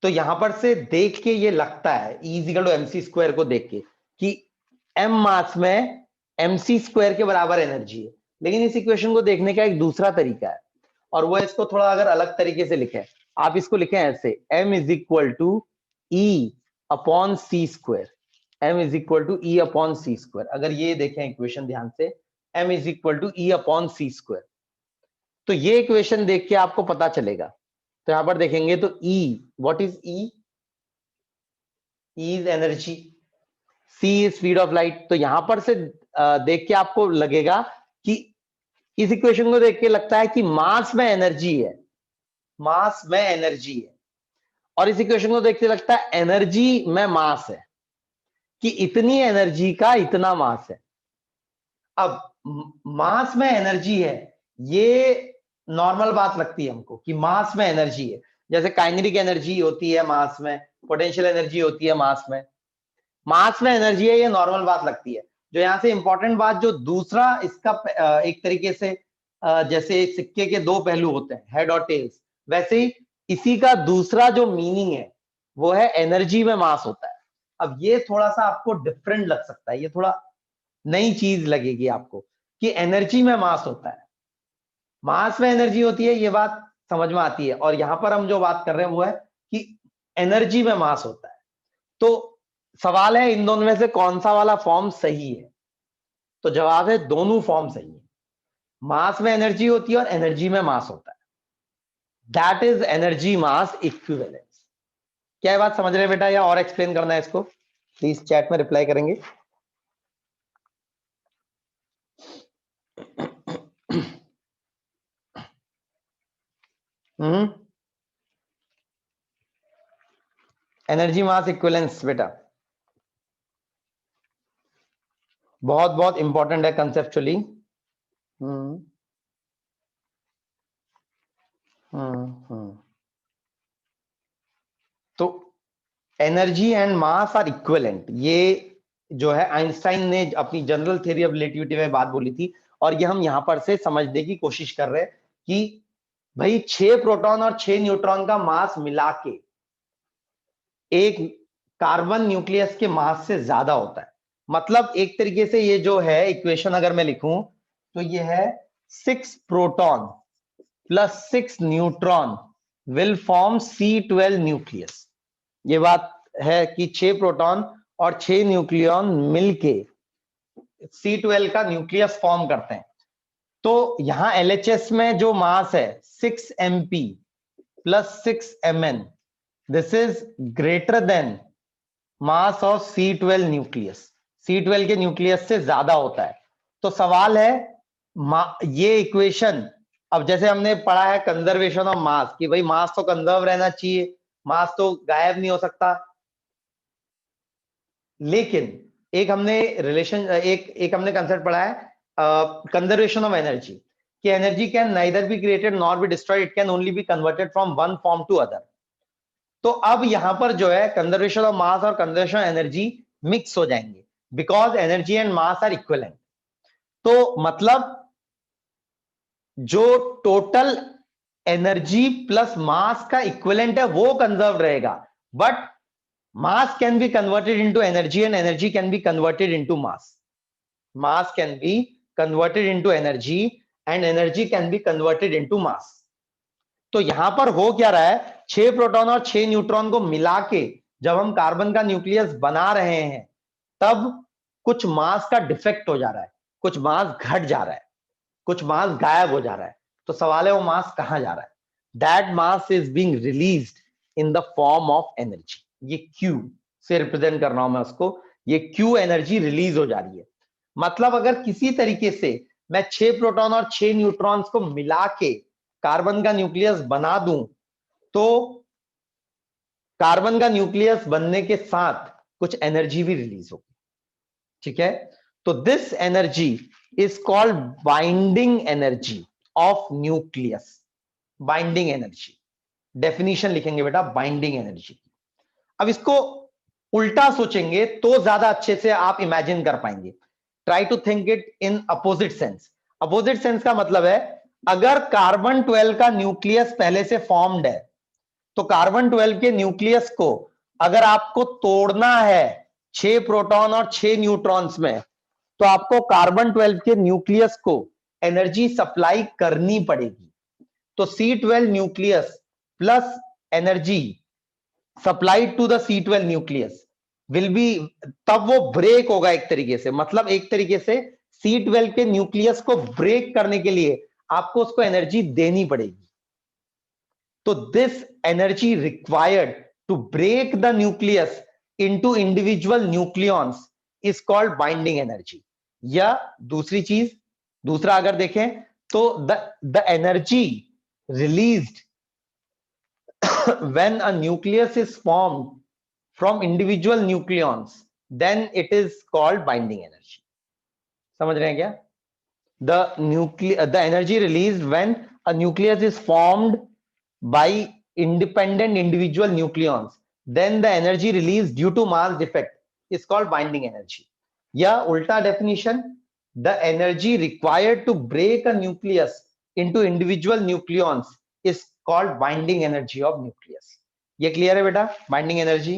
तो यहां पर से देख के ये लगता है E equal to mc square को देख के कि m मास में mc स्क्वायर के बराबर एनर्जी है, लेकिन इस इक्वेशन को देखने का एक दूसरा तरीका है और वो इसको थोड़ा अगर अलग तरीके से लिखें, आप इसको लिखें ऐसे, m is equal to E upon C square, m is equal to E upon C square. अगर ये देखें इक्वेशन ध्यान से, m is equal to E upon C square, तो ये इक्वेशन देख के आपको पता चलेगा। तो यहां पर देखेंगे तो E, what is E? E is energy, C is speed of light. तो यहां पर से देख के आपको लगेगा कि इस इक्वेशन को देख के लगता है कि मास में एनर्जी है, मास में एनर्जी है, और इस इक्वेशन को देख के लगता है एनर्जी में मास है, कि इतनी एनर्जी का इतना मास है। अब मास में एनर्जी है, ये नॉर्मल बात लगती है हमको कि मास में एनर्जी है, जैसे काइनेटिक एनर्जी होती है मास में, पोटेंशियल एनर्जी होती है मास में एनर्जी है, ये नॉर्मल बात लगती है। जो यहां से इंपॉर्टेंट बात, जो दूसरा इसका एक तरीके से जैसे सिक्के के दो पहलू होते हैं, हेड और टेल्स, वैसे ही इसी का दूसरा जो मीनिंग है वो है एनर्जी में मास होता है। अब ये थोड़ा सा आपको डिफरेंट लग सकता है, ये थोड़ा नई चीज लगेगी आपको कि एनर्जी में मास होता है, मास में एनर्जी होती है, ये बात समझ में आती है। और यहां पर हम जो बात कर रहे हैं वो है कि एनर्जी में मास होता है। तो सवाल है इन दोनों में से कौन सा वाला फॉर्म सही है, तो जवाब है दोनों फॉर्म सही है। मास में एनर्जी होती है और एनर्जी में मास होता है, that is energy mass equivalence. क्या ये बात समझ रहे हैं बेटा, या और एक्सप्लेन करना है इसको? प्लीज चैट में रिप्लाई करेंगे। एनर्जी मास इक्विवेलेंस बेटा बहुत बहुत इंपॉर्टेंट है कंसेप्चुअली। तो energy and mass are equivalent, ये जो है आइंस्टाइन ने अपनी जनरल थ्योरी ऑफ रिलेटिविटी में बात बोली थी, और ये हम यहां पर से समझने की कोशिश कर रहे हैं कि भाई 6 प्रोटॉन और 6 न्यूट्रॉन का मास मिला के एक कार्बन न्यूक्लियस के मास से ज्यादा होता है। मतलब एक तरीके से ये जो है इक्वेशन अगर मैं लिखूं तो ये है 6 proton plus 6 neutron will form C12 nucleus. ये बात है कि 6 प्रोटॉन और 6 न्यूक्लियन मिलके C12 का न्यूक्लियस फॉर्म करते हैं। तो यहां LHS में जो मास है 6 MP plus 6 MN, this is greater then mass of C12 nucleus, C12 के न्यूक्लियस से ज्यादा होता है। तो सवाल है ये इक्वेशन, अब जैसे हमने पढ़ा है कंजर्वेशन ऑफ मास कि भाई मास तो कंजर्व रहना चाहिए, मास तो गायब नहीं हो सकता, लेकिन एक हमने रिलेशन एक हमने कंसेप्ट पढ़ा है कंजर्वेशन ऑफ एनर्जी, कि energy can neither be created nor be destroyed, it can only be converted from one form to another. तो अब यहां पर जो है कंजर्वेशन ऑफ मास और कंजर्वेशन ऑफ एनर्जी मिक्स हो जाएंगे, because energy and mass are equivalent. तो मतलब जो टोटल एनर्जी प्लस मास का इक्विवेलेंट है वो कंजर्व रहेगा, but mass can be converted into energy and energy can be converted into mass. Mass can be converted into energy and energy can be converted into mass. तो यहां पर हो क्या रहा है, 6 प्रोटॉन और 6 न्यूट्रॉन को मिला के जब हम कार्बन का न्यूक्लियस बना रहे हैं तब कुछ मास का डिफेक्ट हो जा रहा है, कुछ मास घट जा रहा है, कुछ मास गायब हो जा रहा है। तो सवाल है वो मास कहां जा रहा है? That mass is being released in the form of energy. ये Q से रिप्रेजेंट कर रहा हूं मैं उसको, ये Q एनर्जी रिलीज हो जा रही है। मतलब अगर किसी तरीके से मैं 6 प्रोटॉन और 6 न्यूट्रॉन्स को मिला के कार्बन का न्यूक्लियस बना दूं तो कार्बन का न्यूक्लियस बनने के साथ कुछ एनर्जी भी रिलीज होगी, ठीक है? तो this energy is called binding energy of nucleus. Binding energy, definition लिखेंगे बेटा बाइंडिंग एनर्जी। अब इसको उल्टा सोचेंगे तो ज्यादा अच्छे से आप इमेजिन कर पाएंगे। Try to think it in opposite sense. Opposite sense का मतलब है अगर कार्बन 12 का न्यूक्लियस पहले से फॉर्म्ड है तो कार्बन 12 के न्यूक्लियस को अगर आपको तोड़ना है 6 प्रोटॉन और 6 न्यूट्रॉन्स में, तो आपको कार्बन 12 के न्यूक्लियस को एनर्जी सप्लाई करनी पड़ेगी। तो C12 nucleus plus energy supplied to the C12 nucleus will be, तब वो ब्रेक होगा एक तरीके से, मतलब एक तरीके से C12 के न्यूक्लियस को ब्रेक करने के लिए आपको उसको एनर्जी देनी पड़ेगी। तो this energy required to break the nucleus into individual nucleons is called binding energy. या दूसरी चीज, दूसरा अगर देखें तो the energy released when a nucleus is formed from individual nucleons, then it is called binding energy. समझ रहे हैं क्या? The energy released when a nucleus is formed by independent individual nucleons, then the energy released due to mass defect is called binding energy. या उल्टा definition, the energy required to break a nucleus into individual nucleons is called binding energy of nucleus. ये clear है बेटा? Binding energy.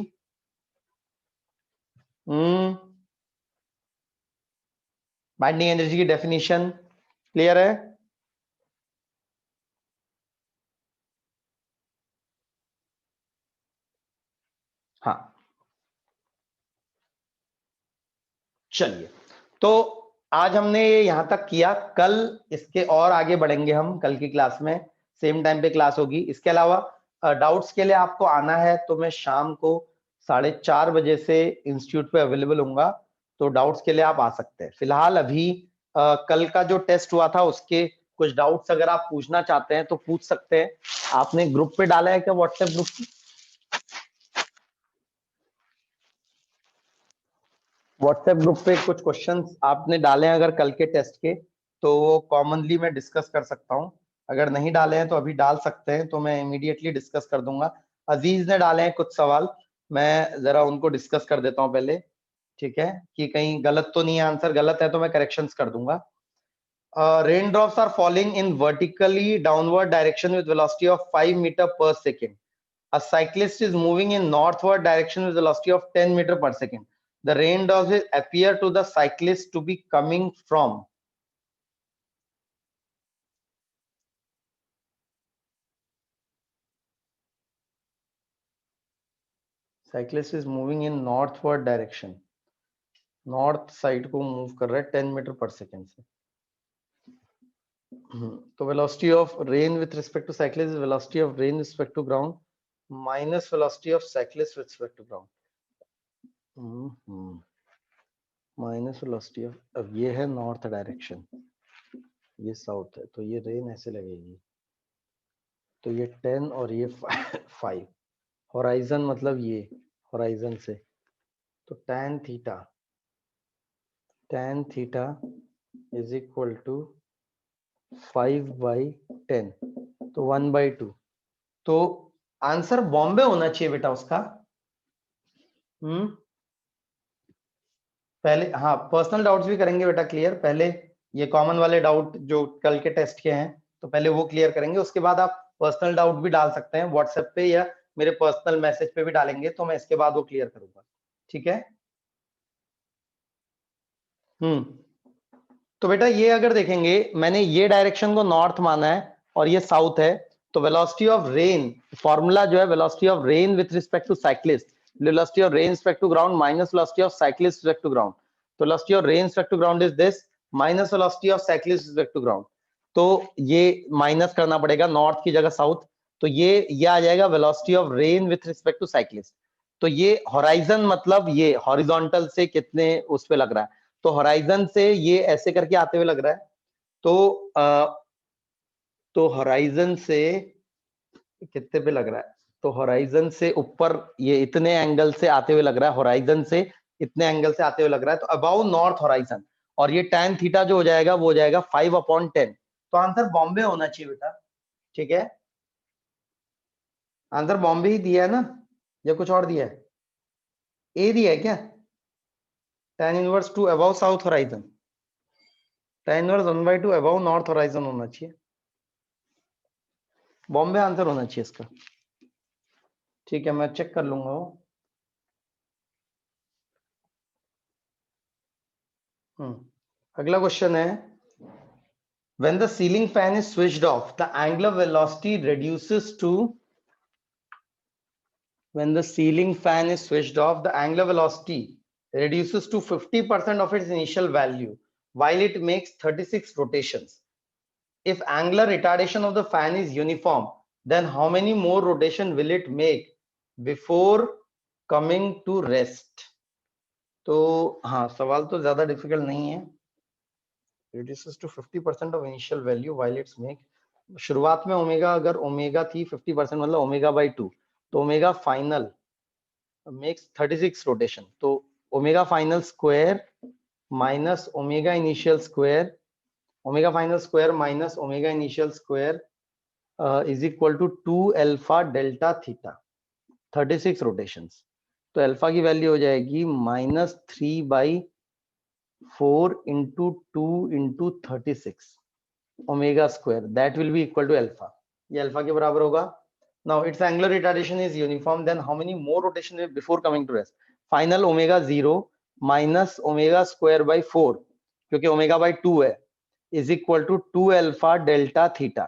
Binding energy की definition clear है? हाँ, चलिए, तो आज हमने यहां तक किया। कल इसके और आगे बढ़ेंगे हम, कल की क्लास में सेम टाइम पे क्लास होगी। इसके अलावा डाउट्स के लिए आपको आना है तो मैं शाम को 4:30 बजे से इंस्टीट्यूट पे अवेलेबल होऊंगा, तो डाउट्स के लिए आप आ सकते हैं। फिलहाल अभी कल का जो टेस्ट हुआ था उसके कुछ डाउट्स अगर आप पूछना चाहते हैं तो पूछ सकते हैं। आपने ग्रुप पे डाला है क्या, व्हाट्सएप ग्रुप पे? व्हाट्सएप ग्रुप पे कुछ क्वेश्चंस आपने डाले हैं अगर कल के टेस्ट के, तो वो कॉमनली मैं डिस्कस कर सकता हूं। अगर नहीं डाले हैं तो अभी डाल सकते हैं, तो मैं इमीडिएटली डिस्कस कर दूंगा। अजीज ने डाले हैं कुछ सवाल, मैं जरा उनको डिस्कस कर देता हूं पहले, ठीक है, कि कहीं गलत तो नहीं है, आंसर गलत है तो मैं करेक्शंस कर दूंगा। Rain drops are falling in vertically downward direction with velocity of 5 metre per second. A cyclist is moving in northward direction with velocity of 10 meter per second. The rain drops appear to the cyclist to be coming from. Cyclist is moving in northward direction. North side को move कर रहा है 10 meter per second से। तो velocity of rain with respect to cyclist is velocity of rain with respect to ground minus velocity of cyclist with respect to ground. Minus velocity of, अब ये है north direction, ये south है, तो ये rain ऐसे लगेगी, तो ये 10 और ये 5। होराइजन मतलब ये होराइजन से, तो tan theta is equal to 5/10, तो 1/2। तो आंसर बॉम्बे होना चाहिए बेटा उसका। पहले हाँ, पर्सनल डाउट्स भी करेंगे बेटा क्लियर। पहले ये कॉमन वाले डाउट जो कल के टेस्ट के हैं तो पहले वो क्लियर करेंगे, उसके बाद आप पर्सनल डाउट भी डाल सकते हैं व्हाट्सएप पे या मेरे पर्सनल मैसेज पे भी डालेंगे, तो मैं इसके बाद वो क्लियर करूंगा, ठीक है। तो बेटा ये अगर देखेंगे, मैंने ये डायरेक्शन को नॉर्थ माना है और ये साउथ है, तो वेलोसिटी ऑफ रेन, फॉर्मूला जो है velocity of rain with respect to cyclist, velocity of rain respect to ground minus velocity of cyclist respect to ground. तो velocity of rain respect to ground is this minus velocity of cyclist respect to ground. तो ये minus करना पड़ेगा, north की जगह south, तो ये आ जाएगा velocity of rain with respect to cyclist. तो ये होराइजन मतलब ये हॉरिजॉन्टल से कितने उस पे लग रहा है, तो होराइजन से ये ऐसे करके आते हुए लग रहा है, तो होराइजन से कितने पे लग रहा है, तो होराइजन से ऊपर ये इतने एंगल से आते हुए लग रहा है, होराइजन से इतने एंगल से आते हुए लग रहा है, तो अबाउ नॉर्थ होराइजन, और ये tan थीटा जो हो जाएगा वो हो जाएगा 5/10। तो आंसर बॉम्बे होना चाहिए बेटा, ठीक है। आंसर बॉम्बे ही दिया है ना, या कुछ और दिया है? ए दिया है क्या? tan inverse 2 above south horizon, tan inverse 1/2 above north horizon होना चाहिए, बॉम्बे आंसर होना चाहिए इसका। ठीक है, मैं चेक कर लूंगा वो। अगला क्वेश्चन है, when the ceiling fan is switched off, the angular velocity reduces to, when the ceiling fan is switched off, the angular velocity reduces to 50% of its initial value while it makes 36 rotations. If angular retardation of the fan is uniform, then how many more rotation will it make before coming to rest? तो हाँ, सवाल तो ज्यादा difficult नहीं है। reduces to 50% of initial value while it's make, शुरुआत में omega, अगर ओमेगा थी 50% मतलब ओमेगा बाई 2, तो ओमेगा फाइनल makes 36 rotation, तो omega final square minus omega initial square, omega final square minus omega initial square is equal to 2 alpha delta theta, 36 rotations. तो alpha की value हो जाएगी -3/4 into 2 into 36 omega square, that will be equal to alpha. ये alpha के बराबर होगा। Now it's angular retardation is uniform, then how many more rotation before coming to rest? Final omega 0 minus omega square by 4, क्योंकि omega by 2 है, is equal to 2 alpha delta theta.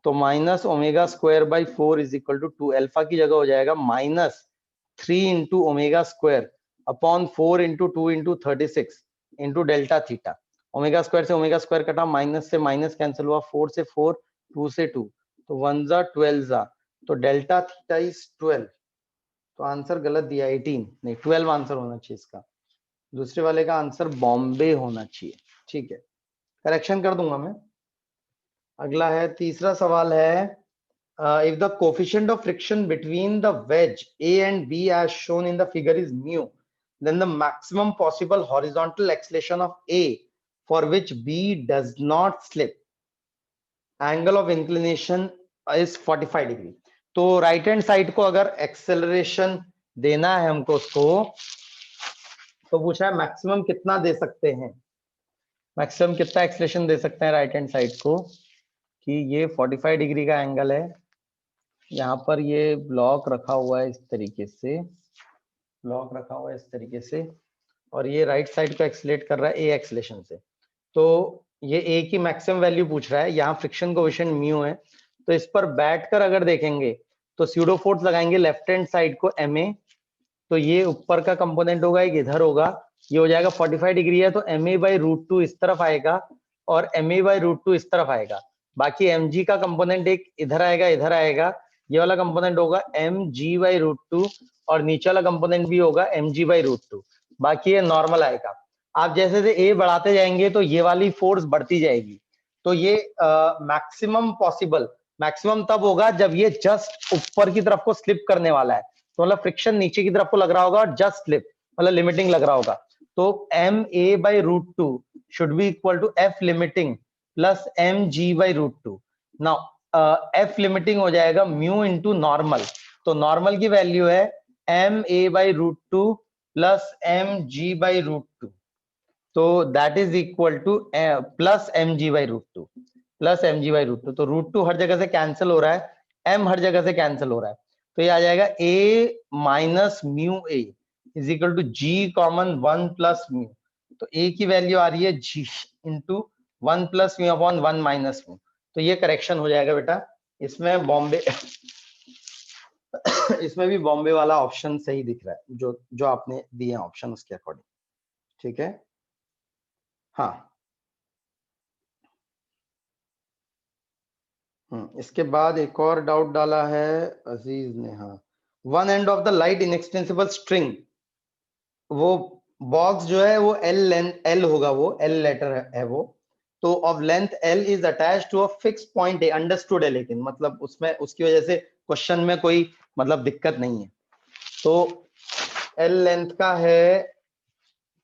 तो minus omega square by 4 is equal to 2 alpha की जगह हो जाएगा -3 into omega square upon 4 into 2 into 36 into delta theta. Omega square से omega square कटा, minus से माइनस कैंसिल हुआ, 4 से 4, 2 से 2, तो 1 जा 12 जा, तो डेल्टा थीटा इज 12। तो आंसर गलत दिया, 18 नहीं 12 आंसर होना चाहिए इसका। दूसरे वाले का आंसर बॉम्बे होना चाहिए। ठीक है, करेक्शन कर दूंगा मैं। अगला है, तीसरा सवाल है, if the coefficient of friction between the wedge A and B as shown in the figure is mu, then the maximum possible horizontal acceleration of A for which B does not slip, angle of inclination is 45 degree। तो right hand side को अगर acceleration देना है हमको उसको, तो पूछा है मैक्सिमम कितना दे सकते हैं, मैक्सिमम कितना एक्सेलरेशन दे सकते हैं राइट हैंड साइड को, कि ये 45 डिग्री का एंगल है, यहाँ पर ये ब्लॉक रखा हुआ है इस तरीके से, ब्लॉक रखा हुआ है इस तरीके से, और ये राइट साइड को एक्सेलेरेट कर रहा है ए एक्सेलेरेशन से। तो ये ए की मैक्सिमम वैल्यू पूछ रहा है, यहाँ फ्रिक्शन कोएफिशिएंट म्यू है, तो इस पर बैठकर अगर देखेंगे तो स्यूडो फोर्स लगाएंगे लेफ्ट हैंड साइड को ma, तो ये ऊपर का कंपोनेंट होगा, एक इधर होगा, ये हो जाएगा 45 डिग्री है, तो ma/√2 इस तरफ आएगा और ma/√2 इस तरफ आएगा। बाकी mg का कंपोनेंट एक इधर आएगा, इधर आएगा, ये वाला कंपोनेंट होगा mg/√2 और नीचे वाला कंपोनेंट भी होगा mg/√2, बाकी ये नॉर्मल आएगा। आप जैसे जैसे ए बढ़ाते जाएंगे तो ये वाली फोर्स बढ़ती जाएगी। तो ये मैक्सिमम पॉसिबल, मैक्सिमम तब होगा जब ये जस्ट ऊपर की तरफ को स्लिप करने वाला है, तो मतलब फ्रिक्शन नीचे की तरफ को लग रहा होगा और जस्ट स्लिप मतलब लिमिटिंग लग रहा होगा। तो ma/√2 should be equal to f limiting plus mg/√2। Now f limiting हो जाएगा म्यू इंटू नॉर्मल, तो नॉर्मल की वैल्यू है ma/√2 प्लस mg/√2, तो that is equal to plus mg/√2, plus mg/√2। तो √2 हर जगह से कैंसिल हो रहा है, m हर जगह से कैंसिल हो रहा है, तो ये आ जाएगा a minus mu a is equal to g common 1 plus mu. तो a की वैल्यू आ रही है g into 1 plus mu upon 1 minus mu. तो ये करेक्शन हो जाएगा बेटा, इसमें बॉम्बे इसमें भी बॉम्बे वाला ऑप्शन सही दिख रहा है, जो जो आपने दिए ऑप्शन उसके अकॉर्डिंग। ठीक है, हाँ। इसके बाद एक और डाउट डाला है अजीज ने, हाँ, one end of the light inextensible string, वो बॉक्स जो है वो एल लेंथ, एल होगा, वो एल लेटर है वो, तो of length L is attach to a fix point A, understood है, लेकिन मतलब उसमें उसकी वजह से क्वेश्चन में कोई मतलब दिक्कत नहीं है। तो एल लेंथ का है,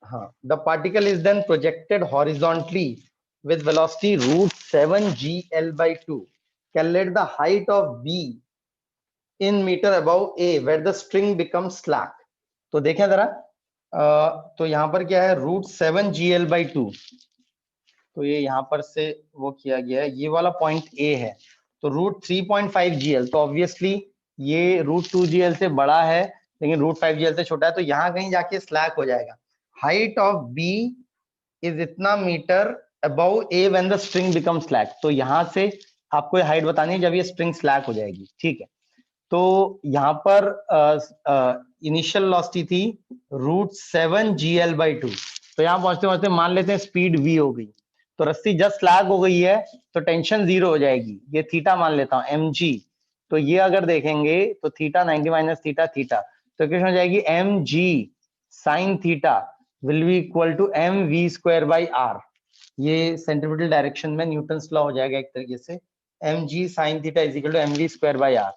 हाँ, the particle is then projected horizontally with velocity √7 gl/2, calculate the height of B in meter above A where the string becomes slack। तो देखें जरा, तो यहाँ पर क्या है, √7 gl/2, तो ये यहाँ पर से वो किया गया है, ये वाला पॉइंट A है, तो √3.5 gl, तो ऑब्वियसली ये √2gl से बड़ा है लेकिन √5gl से छोटा है, तो यहाँ कहीं जाके स्लैक हो जाएगा। हाइट ऑफ बी इज इतना metre above A when the string become slack. तो यहाँ से आपको हाइट बतानी है जब ये स्ट्रिंग स्लैक हो जाएगी, ठीक है। तो यहाँ पर इनिशियल वेलोसिटी थी √7gl/2। तो यहाँ पहुंचते पहुंचते मान लेते हैं स्पीड v हो गई, तो रस्सी जस्ट स्लैग हो गई है तो टेंशन 0 हो जाएगी। ये थीटा मान लेता हूँ mg, तो ये अगर देखेंगे तो थीटा 90 माइनस थीटा थीटा, तो इक्वेशन हो जाएगी mg sin theta will be equal to mv²/r। ये सेंट्रीपिटल डायरेक्शन में न्यूटन्स लॉ हो जाएगा एक तरीके से, mg sin theta is equal to mv²/r।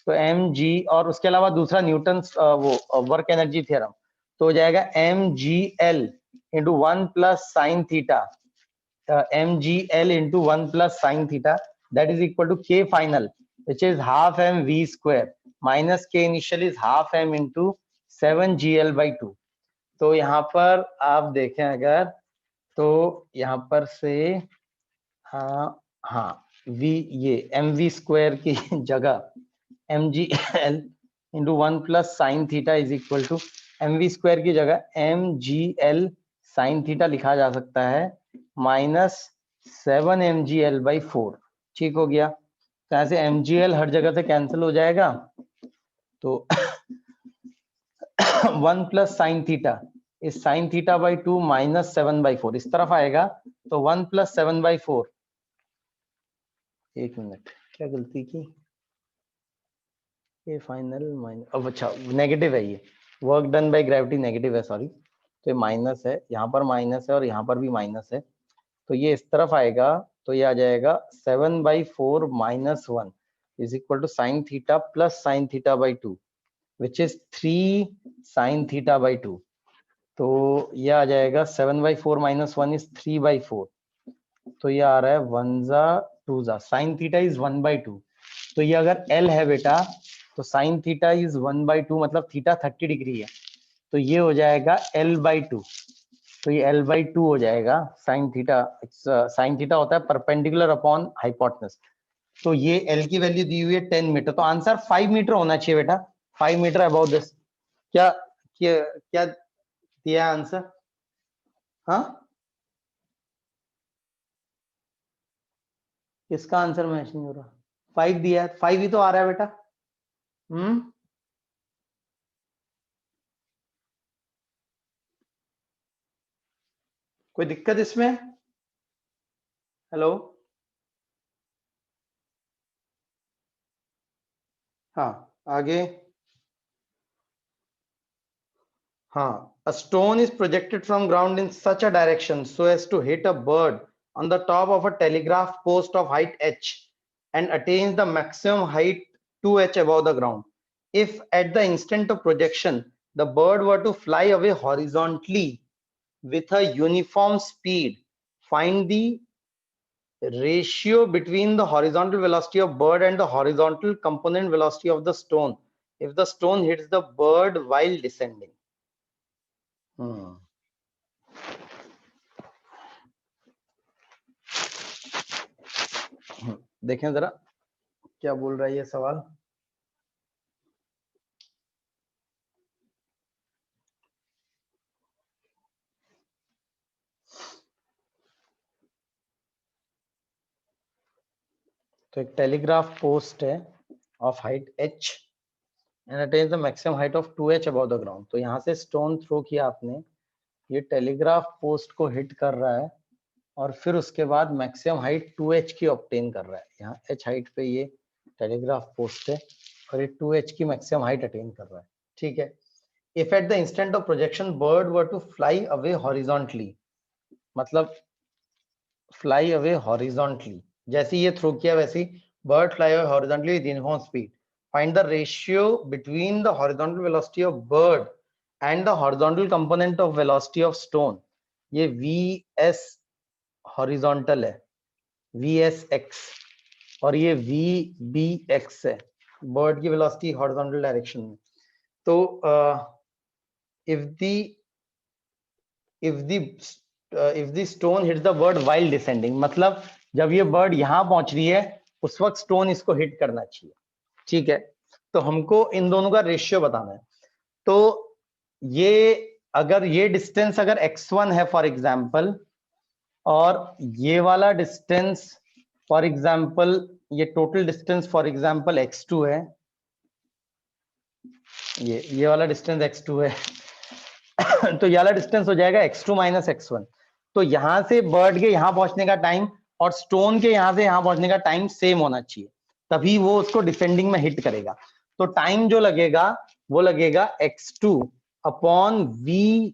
तो mg और उसके अलावा दूसरा न्यूटन्स वो वर्क एनर्जी थ्योरम, तो हो जाएगा mgl into 1 plus sine theta, mgl into 1 plus sine theta that is equal to k final which is half mv² minus k initial is half m into 7gl/2। तो यहाँ पर आप देखें अगर, तो यहाँ पर से हाँ v, ये mv² की जगह mgl into 1 plus sine theta is equal to mv² की जगह mgl साइन थीटा लिखा जा सकता है माइनस 7mgl/4। ठीक हो गया। तो यहाँ से mgl हर जगह से कैंसिल हो जाएगा, तो 1 प्लस साइन थीटा इस साइन थीटा/2 माइनस 7/4 इस तरफ आएगा, तो 1 प्लस 7/4। एक मिनट, क्या गलती की, ये फाइनल माइनस, अब अच्छा नेगेटिव है, ये work done by gravity negative है, सॉरी। तो ये माइनस है, यहाँ पर माइनस है और यहाँ पर भी माइनस है, तो ये इस तरफ आएगा, तो ये आ जाएगा 7/4 minus 1 is equal to sine theta plus sine थीटा/2 विच इज 3 साइन थीटा/2। तो ये आ जाएगा 7/4 माइनस 1 इज 3/4, तो ये आ रहा है 1 जा 2 जा, साइन थीटा इज 1/2। तो ये अगर L है बेटा, तो साइन थीटा इज 1/2 मतलब थीटा 30 डिग्री है, तो ये हो जाएगा L/2। तो ये L/2 हो जाएगा साइन थीटा। साइन थीटा होता है परपेंडिकुलर अपॉन हाइपोटेनस। तो ये L की वैल्यू दी हुई है 10 मीटर, तो आंसर 5 मीटर होना चाहिए बेटा, 5 मीटर अबाउट दिस। क्या दिया आंसर? हाँ, किसका आंसर मैच नहीं हो रहा? 5 दिया है, 5 ही तो आ रहा है बेटा। कोई दिक्कत इसमें? हेलो, हाँ आगे। हाँ, a stone is projected from ground in such a direction so as to hit a bird on the top of a telegraph post of height h and attains the maximum height 2h above the ground. If at the instant of projection the bird were to fly away horizontally with a uniform speed, find the ratio between the horizontal velocity of bird and the horizontal component velocity of the stone if the stone hits the bird while descending. देखें जरा क्या बोल रहा है ये सवाल। तो एक टेलीग्राफ पोस्ट है of height h and attains the maximum height of 2h above the ground. तो यहाँ से स्टोन थ्रो किया आपने, ये टेलीग्राफ पोस्ट को हिट कर रहा है और फिर उसके बाद मैक्सिमम हाइट 2h की ऑब्टेन कर रहा है। यहाँ h हाइट पे ये टेलीग्राफ पोस्ट है और ये 2h की मैक्सिमम हाइट अटेन कर रहा है, ठीक है। If at the instant of projection bird were to fly away horizontally, मतलब फ्लाई अवे हॉरिजॉन्टली, जैसे ये थ्रो किया वैसे bird fly away horizontally with uniform speed, find the ratio between the horizontal velocity of bird and the horizontal component of velocity of stone. ये vs horizontal है, vsx, और ये vbx है, bird की वेलोसिटी हॉरिजॉन्टल डायरेक्शन में। तो if the stone hits the bird while descending, मतलब जब ये बर्ड यहाँ पहुंच रही है उस वक्त स्टोन इसको हिट करना चाहिए, ठीक है। तो हमको इन दोनों का रेशियो बताना है। तो ये अगर ये डिस्टेंस अगर x1 है फॉर एग्जांपल, और ये वाला डिस्टेंस फॉर एग्जांपल, ये total distance for example x2 है, ये वाला डिस्टेंस x2 है तो ये वाला डिस्टेंस हो जाएगा x2 माइनस x1। तो यहां से बर्ड के यहां पहुंचने का टाइम और स्टोन के यहां से यहां पहुंचने का टाइम सेम होना चाहिए, तभी वो उसको डिसेंडिंग में हिट करेगा। तो टाइम जो लगेगा वो लगेगा x2 upon v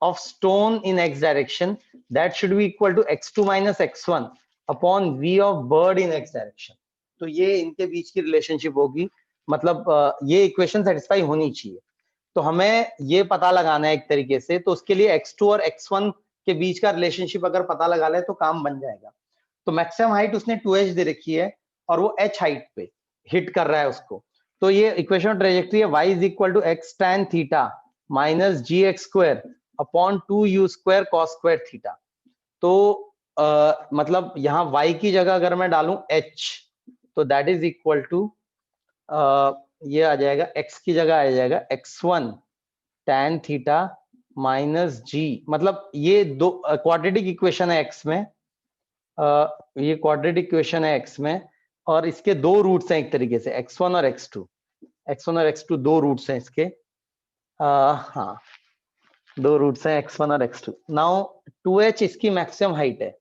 of stone in x direction, that should be equal to x2 minus x1 upon v of bird in x direction। तो ये इनके बीच की रिलेशनशिप होगी, मतलब ये इक्वेशन सेटिस्फाई होनी चाहिए। तो हमें ये पता लगाना है एक तरीके से, तो उसके लिए x2 और x1 के बीच का रिलेशनशिप अगर पता लगा ले तो काम बन जाएगा। तो मैक्सिमम हाइट उसने 2h दे रखी है और वो h हाइट पे हिट कर रहा है उसको। तो ये इक्वेशन ट्रेजेक्ट्री है y is equal to x tan theta minus gx square upon 2u square cos square theta. तो मतलब यहाँ y की जगह अगर मैं डालूं h, तो दैट इज इक्वल टू ये आ जाएगा, x की जगह आ जाएगा x1 tan theta minus g, मतलब ये दो क्वाड्रेटिक इक्वेशन है x में, ये क्वाड्रेटिक इक्वेशन है x में, और इसके दो रूट्स हैं एक तरीके से, x1 और x2। x1 और x2 दो रूट्स हैं इसके, हाँ दो रूट्स हैं x1 और x2। नाउ 2h इसकी मैक्सिमम हाइट है,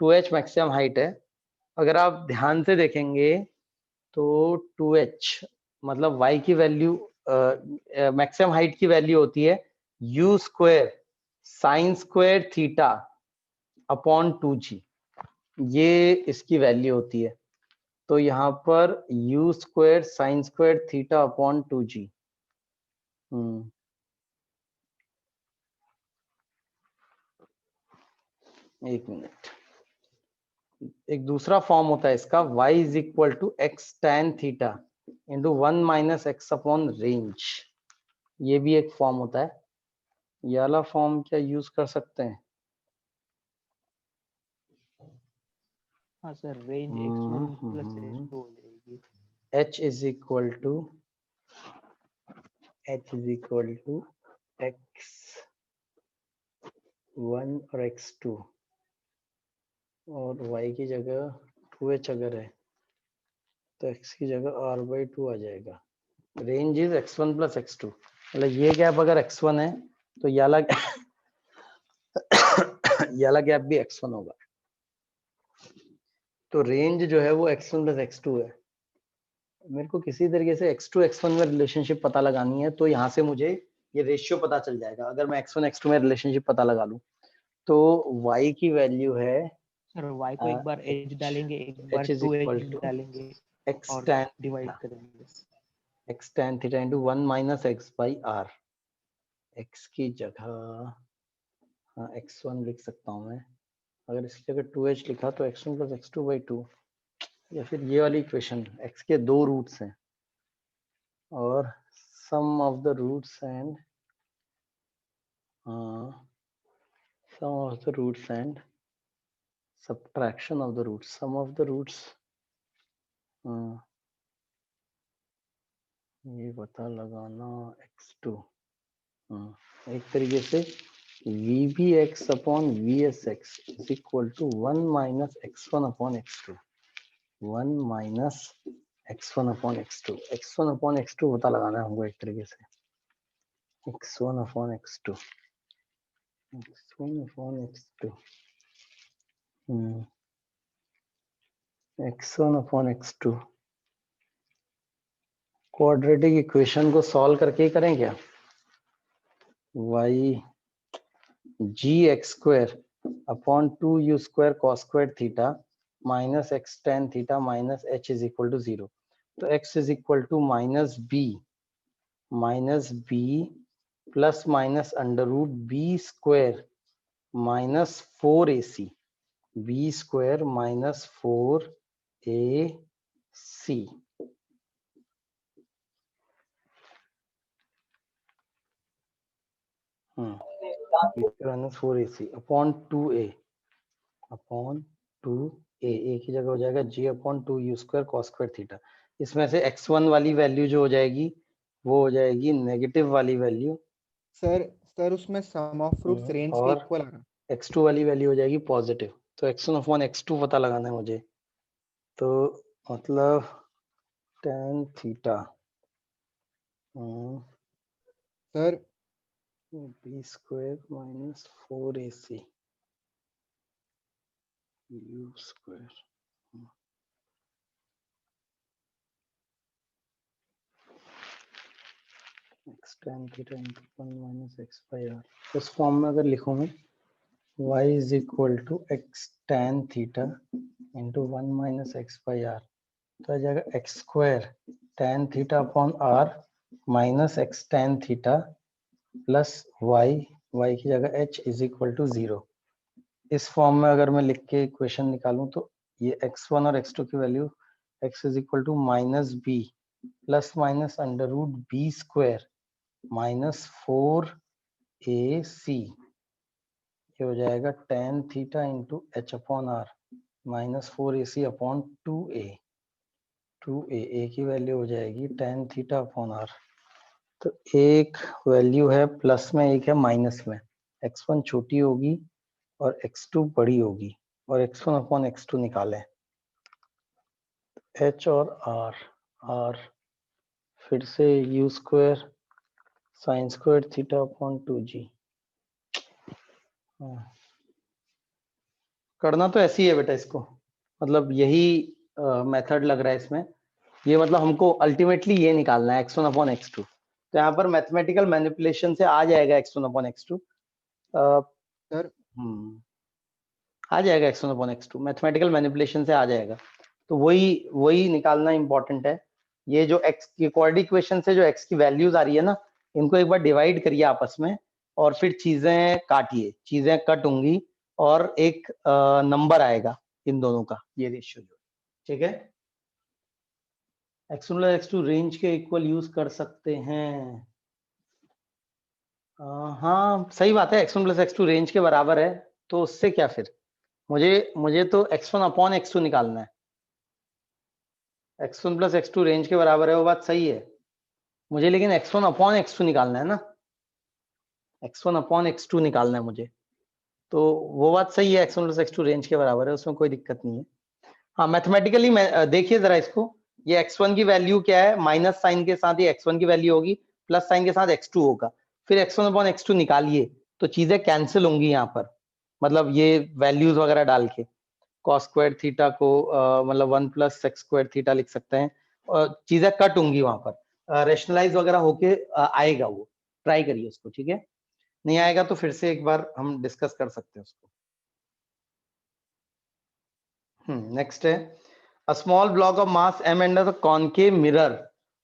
2h मैक्सिमम हाइट है। अगर आप ध्यान से देखेंगे तो 2h मतलब y की वैल्यू, मैक्सिमम हाइट की वैल्यू होती है u square sine square theta upon 2g, ये इसकी वैल्यू होती है। तो यहाँ पर u square sine square theta upon 2g। एक मिनट, एक दूसरा फॉर्म होता है इसका, y is equal to x tan theta into 1 minus x upon range, ये भी एक फॉर्म होता है। ये वाला फॉर्म क्या यूज कर सकते हैं? हाँ sir, range x1 plus x2 हो जाएगी। h is equal to x1 और x2, और y की जगह 2h अगर है तो x की जगह r/2 आ जाएगा। Range is x1 plus x2, मतलब ये गैप अगर x1 है तो ये वाला गैप भी x1 होगा। तो रेंज जो है वो x1 प्लस x2 है। मेरे को किसी तरीके से x2 x1 में रिलेशनशिप पता लगानी है, तो यहाँ से मुझे ये रेशियो पता चल जाएगा। अगर मैं x1 x2 में रिलेशनशिप पता लगा लूं तो y की वैल्यू है, सर y को एक बार h डालेंगे, एक बार 2h डालेंगे x और tan डिवाइड करेंगे। x tan theta into 1 minus x by r। x की जगह हाँ x1 लिख सकता हूँ मैं, अगर इसकी जगह 2h लिखा तो x1 प्लस x2 बाई 2, या फिर ये वाली इक्वेशन, x के दो रूट्स हैं और sum of the roots and subtraction of the roots, sum of the roots, ये पता लगाना x2, एक तरीके से vbx upon vsx is equal to 1 minus x1 upon x2, 1 minus x1 upon x2, x1 upon x2 पता लगाना है हमको एक तरीके से, x1 upon x2, x1 upon x2, x1 upon x2 quadratic equation को सॉल्व करके ही करें क्या? y gx square upon 2u square cos square theta minus x tan theta minus h is equal to 0। तो x is equal to minus b plus minus under root b square minus 4ac, b square minus 4ac, minus 4ac upon 2a upon 2a, a की जगह हो जाएगा g upon 2u square cos square theta. इसमें से x1 वाली value जो हो जाएगी वो हो जाएगी नेगेटिव वाली वैल्यू, सर उसमें सम ऑफ फ्रूट्स रेंज के और इक्वल आ रहा है। x2 वाली वैल्यू हो जाएगी पॉजिटिव। तो x1 अपॉन x2 पता लगाना है मुझे, तो मतलब tan theta sir b square minus 4ac u square, x tan theta into 1 minus x by R. इस फॉर्म में अगर लिखूं मैं y is equal to x tan theta into 1 minus x by R, तो आ जाएगा x square tan theta upon r minus x tan theta plus y की जगह h इज इक्वल टू 0। इस फॉर्म में अगर मैं लिख के इक्वेशन निकालूं तो ये x1 और x2 की value x is equal to minus B plus minus under root B square minus 4ac, ये हो जाएगा tan theta into h upon R minus 4ac upon 2a की वैल्यू हो जाएगी tan थीटा अपॉन आर। तो एक value है plus में, एक है माइनस में, x1 छोटी होगी और x2 बड़ी होगी, और x1 अपॉन x2 निकालें, h और r फिर से u square sine square theta upon 2g। करना तो ऐसे ही है बेटा इसको, मतलब यही मेथड लग रहा है इसमें, ये मतलब हमको अल्टीमेटली ये निकालना है x1 अपॉन x2। तो यहाँ पर मैथमेटिकल मैनिपुलेशन से आ जाएगा x1 अपॉन x2, सर आ जाएगा x1 upon x2, mathematical manipulation से आ जाएगा। तो वही निकालना इंपॉर्टेंट है। ये जो x की क्वाड्रेटिक इक्वेशन से जो x की वैल्यूज आ रही है ना, इनको एक बार डिवाइड करिए आपस में और फिर चीजें काटिए, चीजें कट होंगी और एक नंबर आएगा इन दोनों का, ये रेशियो जो, ठीक है। x1 प्लस x2 रेंज के इक्वल यूज कर सकते हैं। हाँ सही बात है, x1 प्लस x2 रेंज के बराबर है, तो उससे क्या फिर, मुझे तो x1 अपॉन x2 निकालना है। x1 प्लस x2 रेंज के बराबर है, वो बात सही है मुझे, लेकिन x1 अपॉन x2 निकालना है ना, x1 अपॉन x2 निकालना है मुझे, तो वो बात सही है, x1 प्लस x2 रेंज के बराबर है, उसमें कोई दिक्कत नहीं है। हाँ मैथमेटिकली देखिए जरा इसको, ये x1 की वैल्यू क्या है, माइनस साइन के साथ ये x1 की वैल्यू होगी, प्लस साइन के साथ x2 होगा, फिर x1 अपॉन x2 निकालिए तो चीजें कैंसिल होंगी यहाँ पर, मतलब ये वैल्यूज वगैरह डाल के cos स्क्वायर थीटा को मतलब 1 प्लस सेक्स स्क्वायर थीटा लिख सकते हैं, और चीजें कट होंगी वहां पर, रेशनलाइज वगैरह होके आएगा वो, ट्राई करिए उसको, ठीक है। नहीं आएगा तो फिर से एक बार हम डिस्कस कर सकते हैं उसको। नेक्स्ट है, a small block of mass m and a concave mirror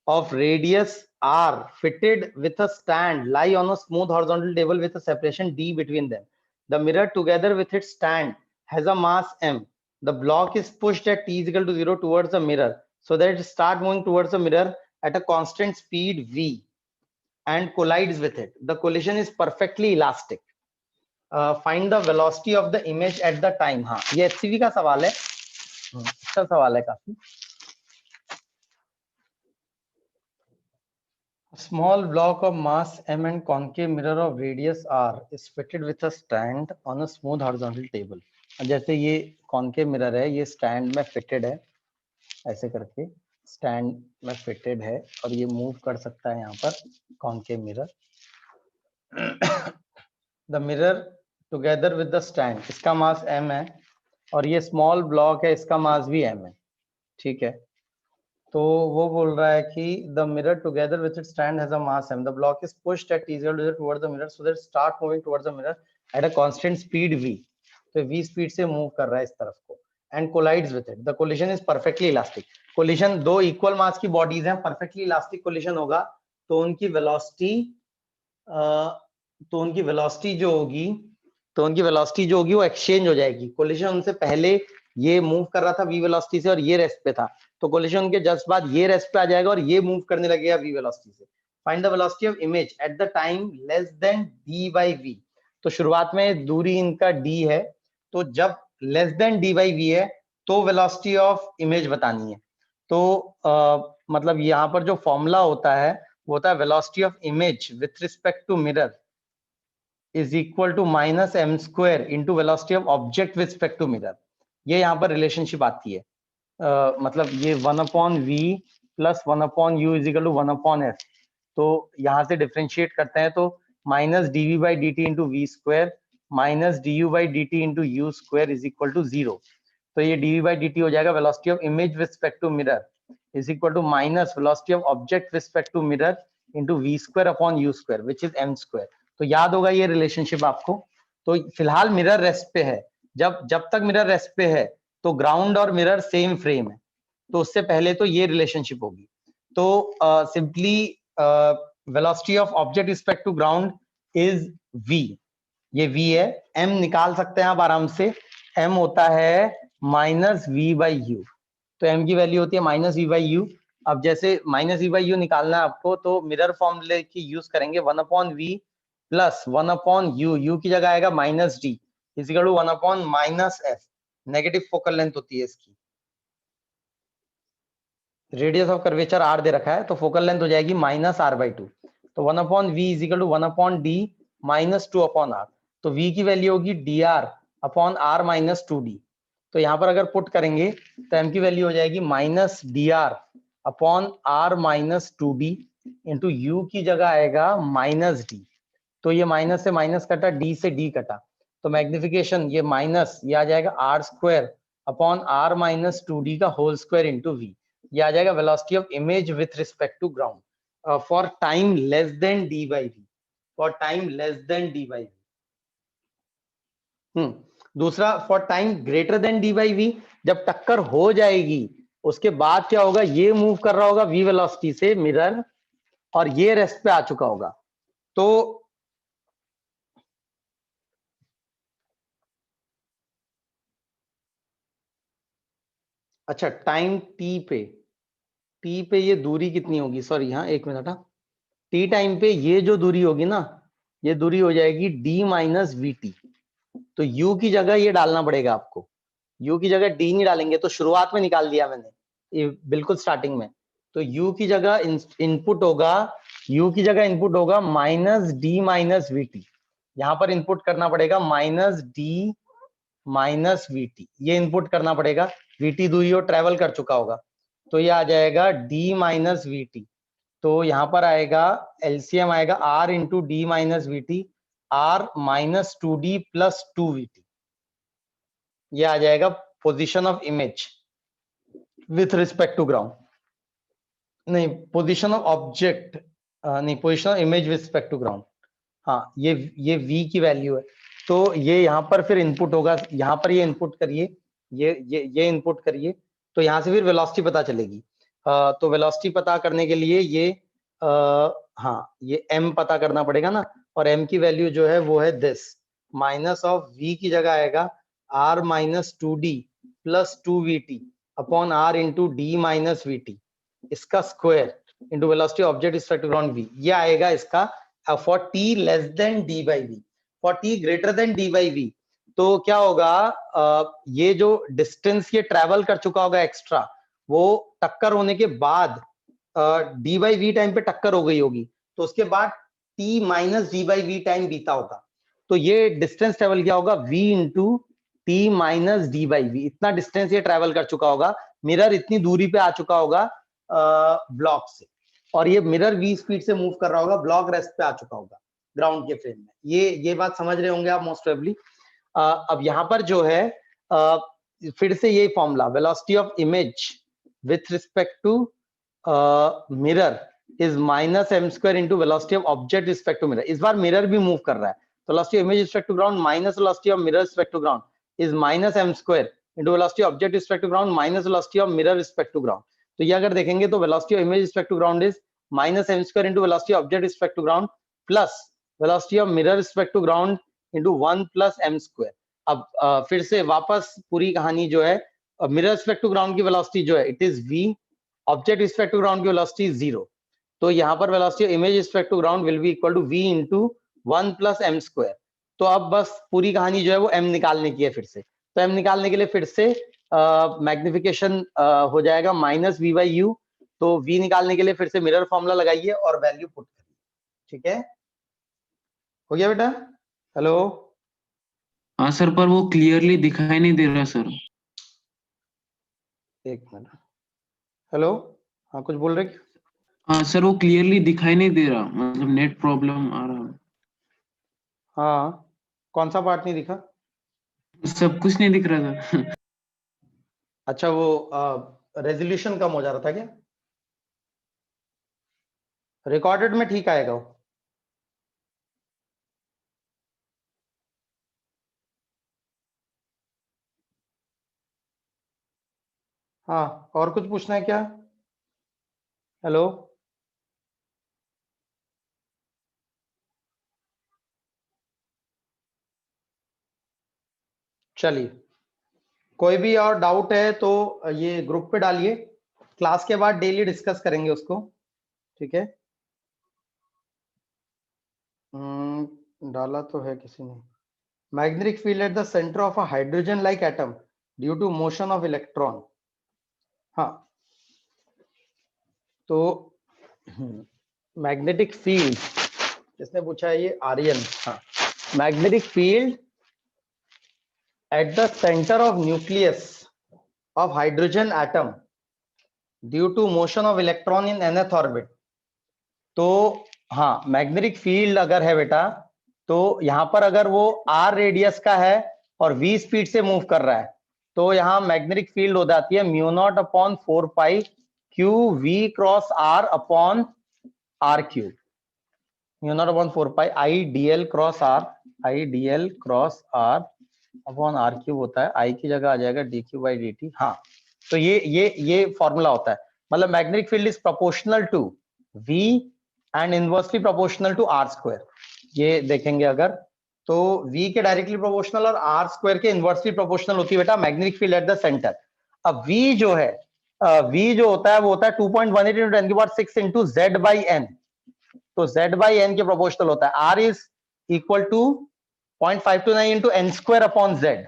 of radius r fitted with a stand lie on a smooth horizontal table with a separation d between them. The mirror together with its stand has a mass m. The block is pushed at t is equal to 0 towards the mirror so that it starts moving towards the mirror at a constant speed v and collides with it. The collision is perfectly elastic. Find the velocity of the image at the time. हाँ ये HCV का सवाल है, अच्छा सवाल है काफी। A small block of mass m and concave mirror of radius r is fitted with a stand on a smooth horizontal table. जैसे ये concave mirror है, ये stand में fitted है, ऐसे करके stand में fitted है और ये move कर सकता है यहाँ पर concave mirror. The mirror together with the stand, इसका मास m है और ये small block है, इसका मास भी m है, ठीक है। तो वो बोल रहा है कि the mirror together with its stand has a mass m. The block is pushed at t is equal to 0 towards the mirror so that it start moving towards the mirror at a constant speed v. तो v speed से move कर रहा है इस तरफ को and collides with it. The collision is perfectly elastic. Collision दो equal मास की बॉडीज हैं, perfectly elastic collision होगा तो उनकी वेलोसिटी जो होगी वो एक्सचेंज हो जाएगी। कोलिशन उनसे पहले ये मूव कर रहा था v वेलोसिटी से और ये रेस्ट पे था, तो कोलिशन के जस्ट बाद ये रेस्ट पे आ जाएगा और ये मूव करने लगेगा v वेलोसिटी से। Find the velocity of image at the time less than d by v। तो शुरुआत में दूरी इनका d है, तो जब less than d by v है तो वेलोसिटी ऑफ इमेज बतानी है। तो मतलब यहाँ पर जो फॉर्मूला होता है वो होता है velocity of image with respect to mirror is equal to minus M square into velocity of object with respect to mirror. ये यहाँ पर रिलेशनशिप आती है। मतलब ये 1/v plus 1/u is equal to 1/f। तो यहाँ से डिफरेंशिएट करते हैं तो minus dv by D T into V square minus du by D T into U square is equal to 0। तो ये dv बाई डी टी हो जाएगा velocity of image with respect to mirror is equal to minus velocity of object with respect to mirror into V square upon U square which is M square. तो याद होगा ये relationship आपको। तो फिलहाल mirror rest पे है, जब तक मिरर रेस्ट पे है तो ग्राउंड और मिरर सेम फ्रेम है, तो उससे पहले तो ये रिलेशनशिप होगी। तो simply velocity of object respect to ground is v, ये v है। m निकाल सकते हैं आप आराम से, m होता है माइनस v बाई यू। तो m की वैल्यू होती है माइनस v बाई यू। अब जैसे माइनस v बाई यू निकालना है आपको, तो मिरर फॉर्मूले की यूज करेंगे 1/v प्लस 1/u, u की जगह आएगा minus d is equal to 1/-f। Negative focal length होती है इसकी, रेडियस ऑफ कर्वेचर r दे रखा है, तो फोकल लेंथ हो जाएगी माइनस r/2। तो 1/v is equal to 1/d minus 2/r। तो v की वैल्यू होगी dr upon r minus 2d। तो यहाँ पर अगर पुट करेंगे तो m की वैल्यू हो जाएगी minus dr upon r minus 2d into u की जगह आएगा माइनस d। तो ये माइनस से माइनस कटा, d से d कटा, तो मैग्निफिकेशन ये माइनस ये आ जाएगा r square upon r minus 2d का होल स्क्वायर इंटू v। ये आ जाएगा velocity of image with respect to ground for time less than d by v, for time less than d by v। दूसरा for time greater than d by v, जब टक्कर हो जाएगी उसके बाद क्या होगा, ये मूव कर रहा होगा v वेलोसिटी से मिरर और ये रेस्ट पे आ चुका होगा। तो अच्छा टाइम t पे ये दूरी कितनी होगी, सॉरी हाँ एक मिनट, हाँ t टाइम पे ये जो दूरी होगी ना, ये दूरी हो जाएगी d माइनस वी टी। तो u की जगह ये डालना पड़ेगा आपको, u की जगह d नहीं डालेंगे तो शुरुआत में निकाल दिया मैंने ये बिल्कुल स्टार्टिंग में। तो u की जगह इनपुट होगा, u की जगह इनपुट होगा minus d minus V T. यहाँ पर इनपुट करना पड़ेगा minus d minus V T, ये इनपुट करना पड़ेगा। वी टी दूरी और ट्रेवल कर चुका होगा, तो ये आ जाएगा d माइनस वी टी। तो यहाँ पर आएगा एलसीएम आएगा r into D minus V T, r minus 2d plus 2vt। ये आ जाएगा position of image with respect to ground, नहीं पोजीशन ऑफ ऑब्जेक्ट, नहीं position of image with respect to ground. हाँ ये v की वैल्यू है। तो ये यहाँ पर फिर इनपुट होगा, यहाँ पर ये इनपुट करिए, ये इनपुट करिए, तो यहाँ से फिर वेलोसिटी पता चलेगी। तो वेलोसिटी पता करने के लिए ये हाँ ये m पता करना पड़ेगा ना, और m की वैल्यू जो है वो है दिस, माइनस ऑफ v की जगह आएगा r minus 2d plus 2vt upon r into D minus V, इसका square into velocity object respect to ground v। ये आएगा इसका for t less than d by v। For t greater than d by v तो क्या होगा, ये जो distance ये ट्रेवल कर चुका होगा एक्स्ट्रा, वो टक्कर होने के बाद d बाई वी टाइम पे टक्कर हो गई होगी, तो उसके बाद t minus D by V time बीता होगा। तो ये डिस्टेंस ट्रेवल किया होगा v into T minus D by V, इतना डिस्टेंस ये ट्रेवल कर चुका होगा, मिरर इतनी दूरी पे आ चुका होगा ब्लॉक से, और ये मिरर v स्पीड से मूव कर रहा होगा, ब्लॉक रेस्ट पे आ चुका होगा ग्राउंड के फ्रेम में। ये बात समझ रहे होंगे आप मोस्ट प्रोबेबली। अब यहाँ पर जो है फिर से यही formula, velocity of image with respect to mirror is minus M square into velocity of object respect to mirror. इस बार मिरर भी मूव कर रहा है, तो velocity of image respect to ground minus velocity of mirror respect to ground is minus M square into velocity of object respect to ground minus velocity of mirror respect to ground. तो ये अगर देखेंगे तो velocity of image respect to ground is minus M square into velocity of object respect to ground plus velocity of mirror respect to ground into 1 plus M square. अब फिर से वापस पूरी कहानी जो है, मिरर रिस्पेक्ट टू ग्राउंड की velocity जो है it is v, object respect to ground की वेलोसिटी 0। तो यहाँ पर velocity of image respect to ground will be equal to v into 1 plus M square. तो अब बस पूरी कहानी जो है वो m निकालने की है फिर से। तो m निकालने के लिए फिर से मैग्निफिकेशन हो जाएगा -v/u। तो v निकालने के लिए फिर से मिरर फॉर्मूला लगाइए और वैल्यू पुट करिए। ठीक है, हो गया बेटा? हेलो, हाँ सर, पर वो क्लियरली दिखाई नहीं दे रहा सर। एक मिनट। हेलो, हाँ कुछ बोल रहे? हाँ सर, वो क्लियरली दिखाई नहीं दे रहा, मतलब नेट प्रॉब्लम आ रहा। हाँ, कौन सा पार्ट नहीं दिखा? सब कुछ नहीं दिख रहा था। अच्छा, वो रेजोल्यूशन कम हो जा रहा था क्या? रिकॉर्डेड में ठीक आएगा वो। हाँ, और कुछ पूछना है क्या? हेलो, चलिए, कोई भी और डाउट है तो ये ग्रुप पे डालिए, क्लास के बाद डेली डिस्कस करेंगे उसको। ठीक है, डाला तो है किसी ने। Magnetic field at the centre of a hydrogen like atom due to motion of electron. हाँ, तो मैग्नेटिक फील्ड किसने पूछा है? ये आर्यन। हाँ, magnetic field at the center of nucleus of hydrogen atom due to motion of electron in nth orbit। तो हाँ, magnetic field अगर है बेटा, तो यहां पर अगर वो r रेडियस का है और v स्पीड से मूव कर रहा है, तो यहाँ मैग्नेटिक फील्ड हो जाती है μ0/4 q v cross r upon r cube. μ0/4 I dl cross r, I dl cross r upon R cube होता है। आई की जगह आ जाएगा D Q by D T. हाँ, तो ये फॉर्मूला होता है, मतलब magnetic field is proportional to V and inversely proportional to R square. ये देखेंगे अगर, तो वी के डायरेक्टली प्रोपोर्शनल और आर स्क्वायर के इनवर्सली प्रोपोर्शनल होती है बेटा magnetic field at the centre. अब वी जो है, वी जो होता है वो होता है 2.18 × 10⁶ इंटू जेड बाई एन। तो जेड बाई एन के प्रोपोर्शनल होता है। R is equal to 0.529 into N square upon Z.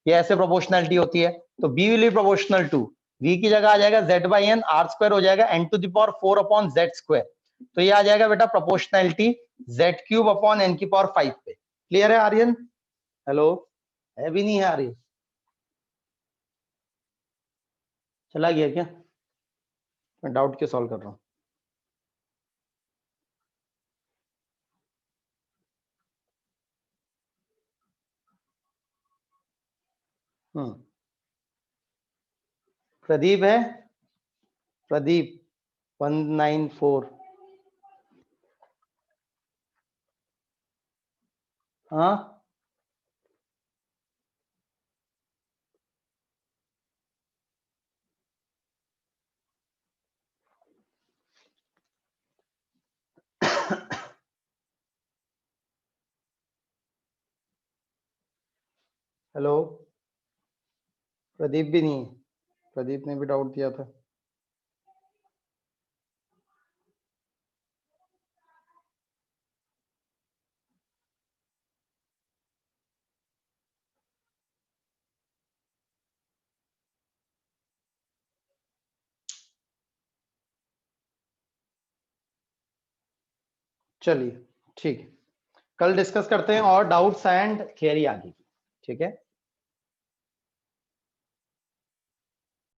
ये ऐसे प्रोपोर्शनलिटी होती है। तो B will be proportional to, V की जगह आ जाएगा Z by N, R square हो जाएगा N to the power 4 upon Z square. तो ये आ जाएगा बेटा proportionality Z cube upon N की पावर 5 पे। क्लियर है आर्यन? हेलो, है भी नहीं है आर्यन? चला गया क्या? मैं डाउट क्यों सॉल्व कर रहा हूँ? प्रदीप है? प्रदीप 194। हाँ, हेलो, प्रदीप भी नहीं है। प्रदीप ने भी डाउट दिया था। चलिए, ठीक है, कल डिस्कस करते हैं और डाउट्स एंड थियरी आगे की। ठीक है।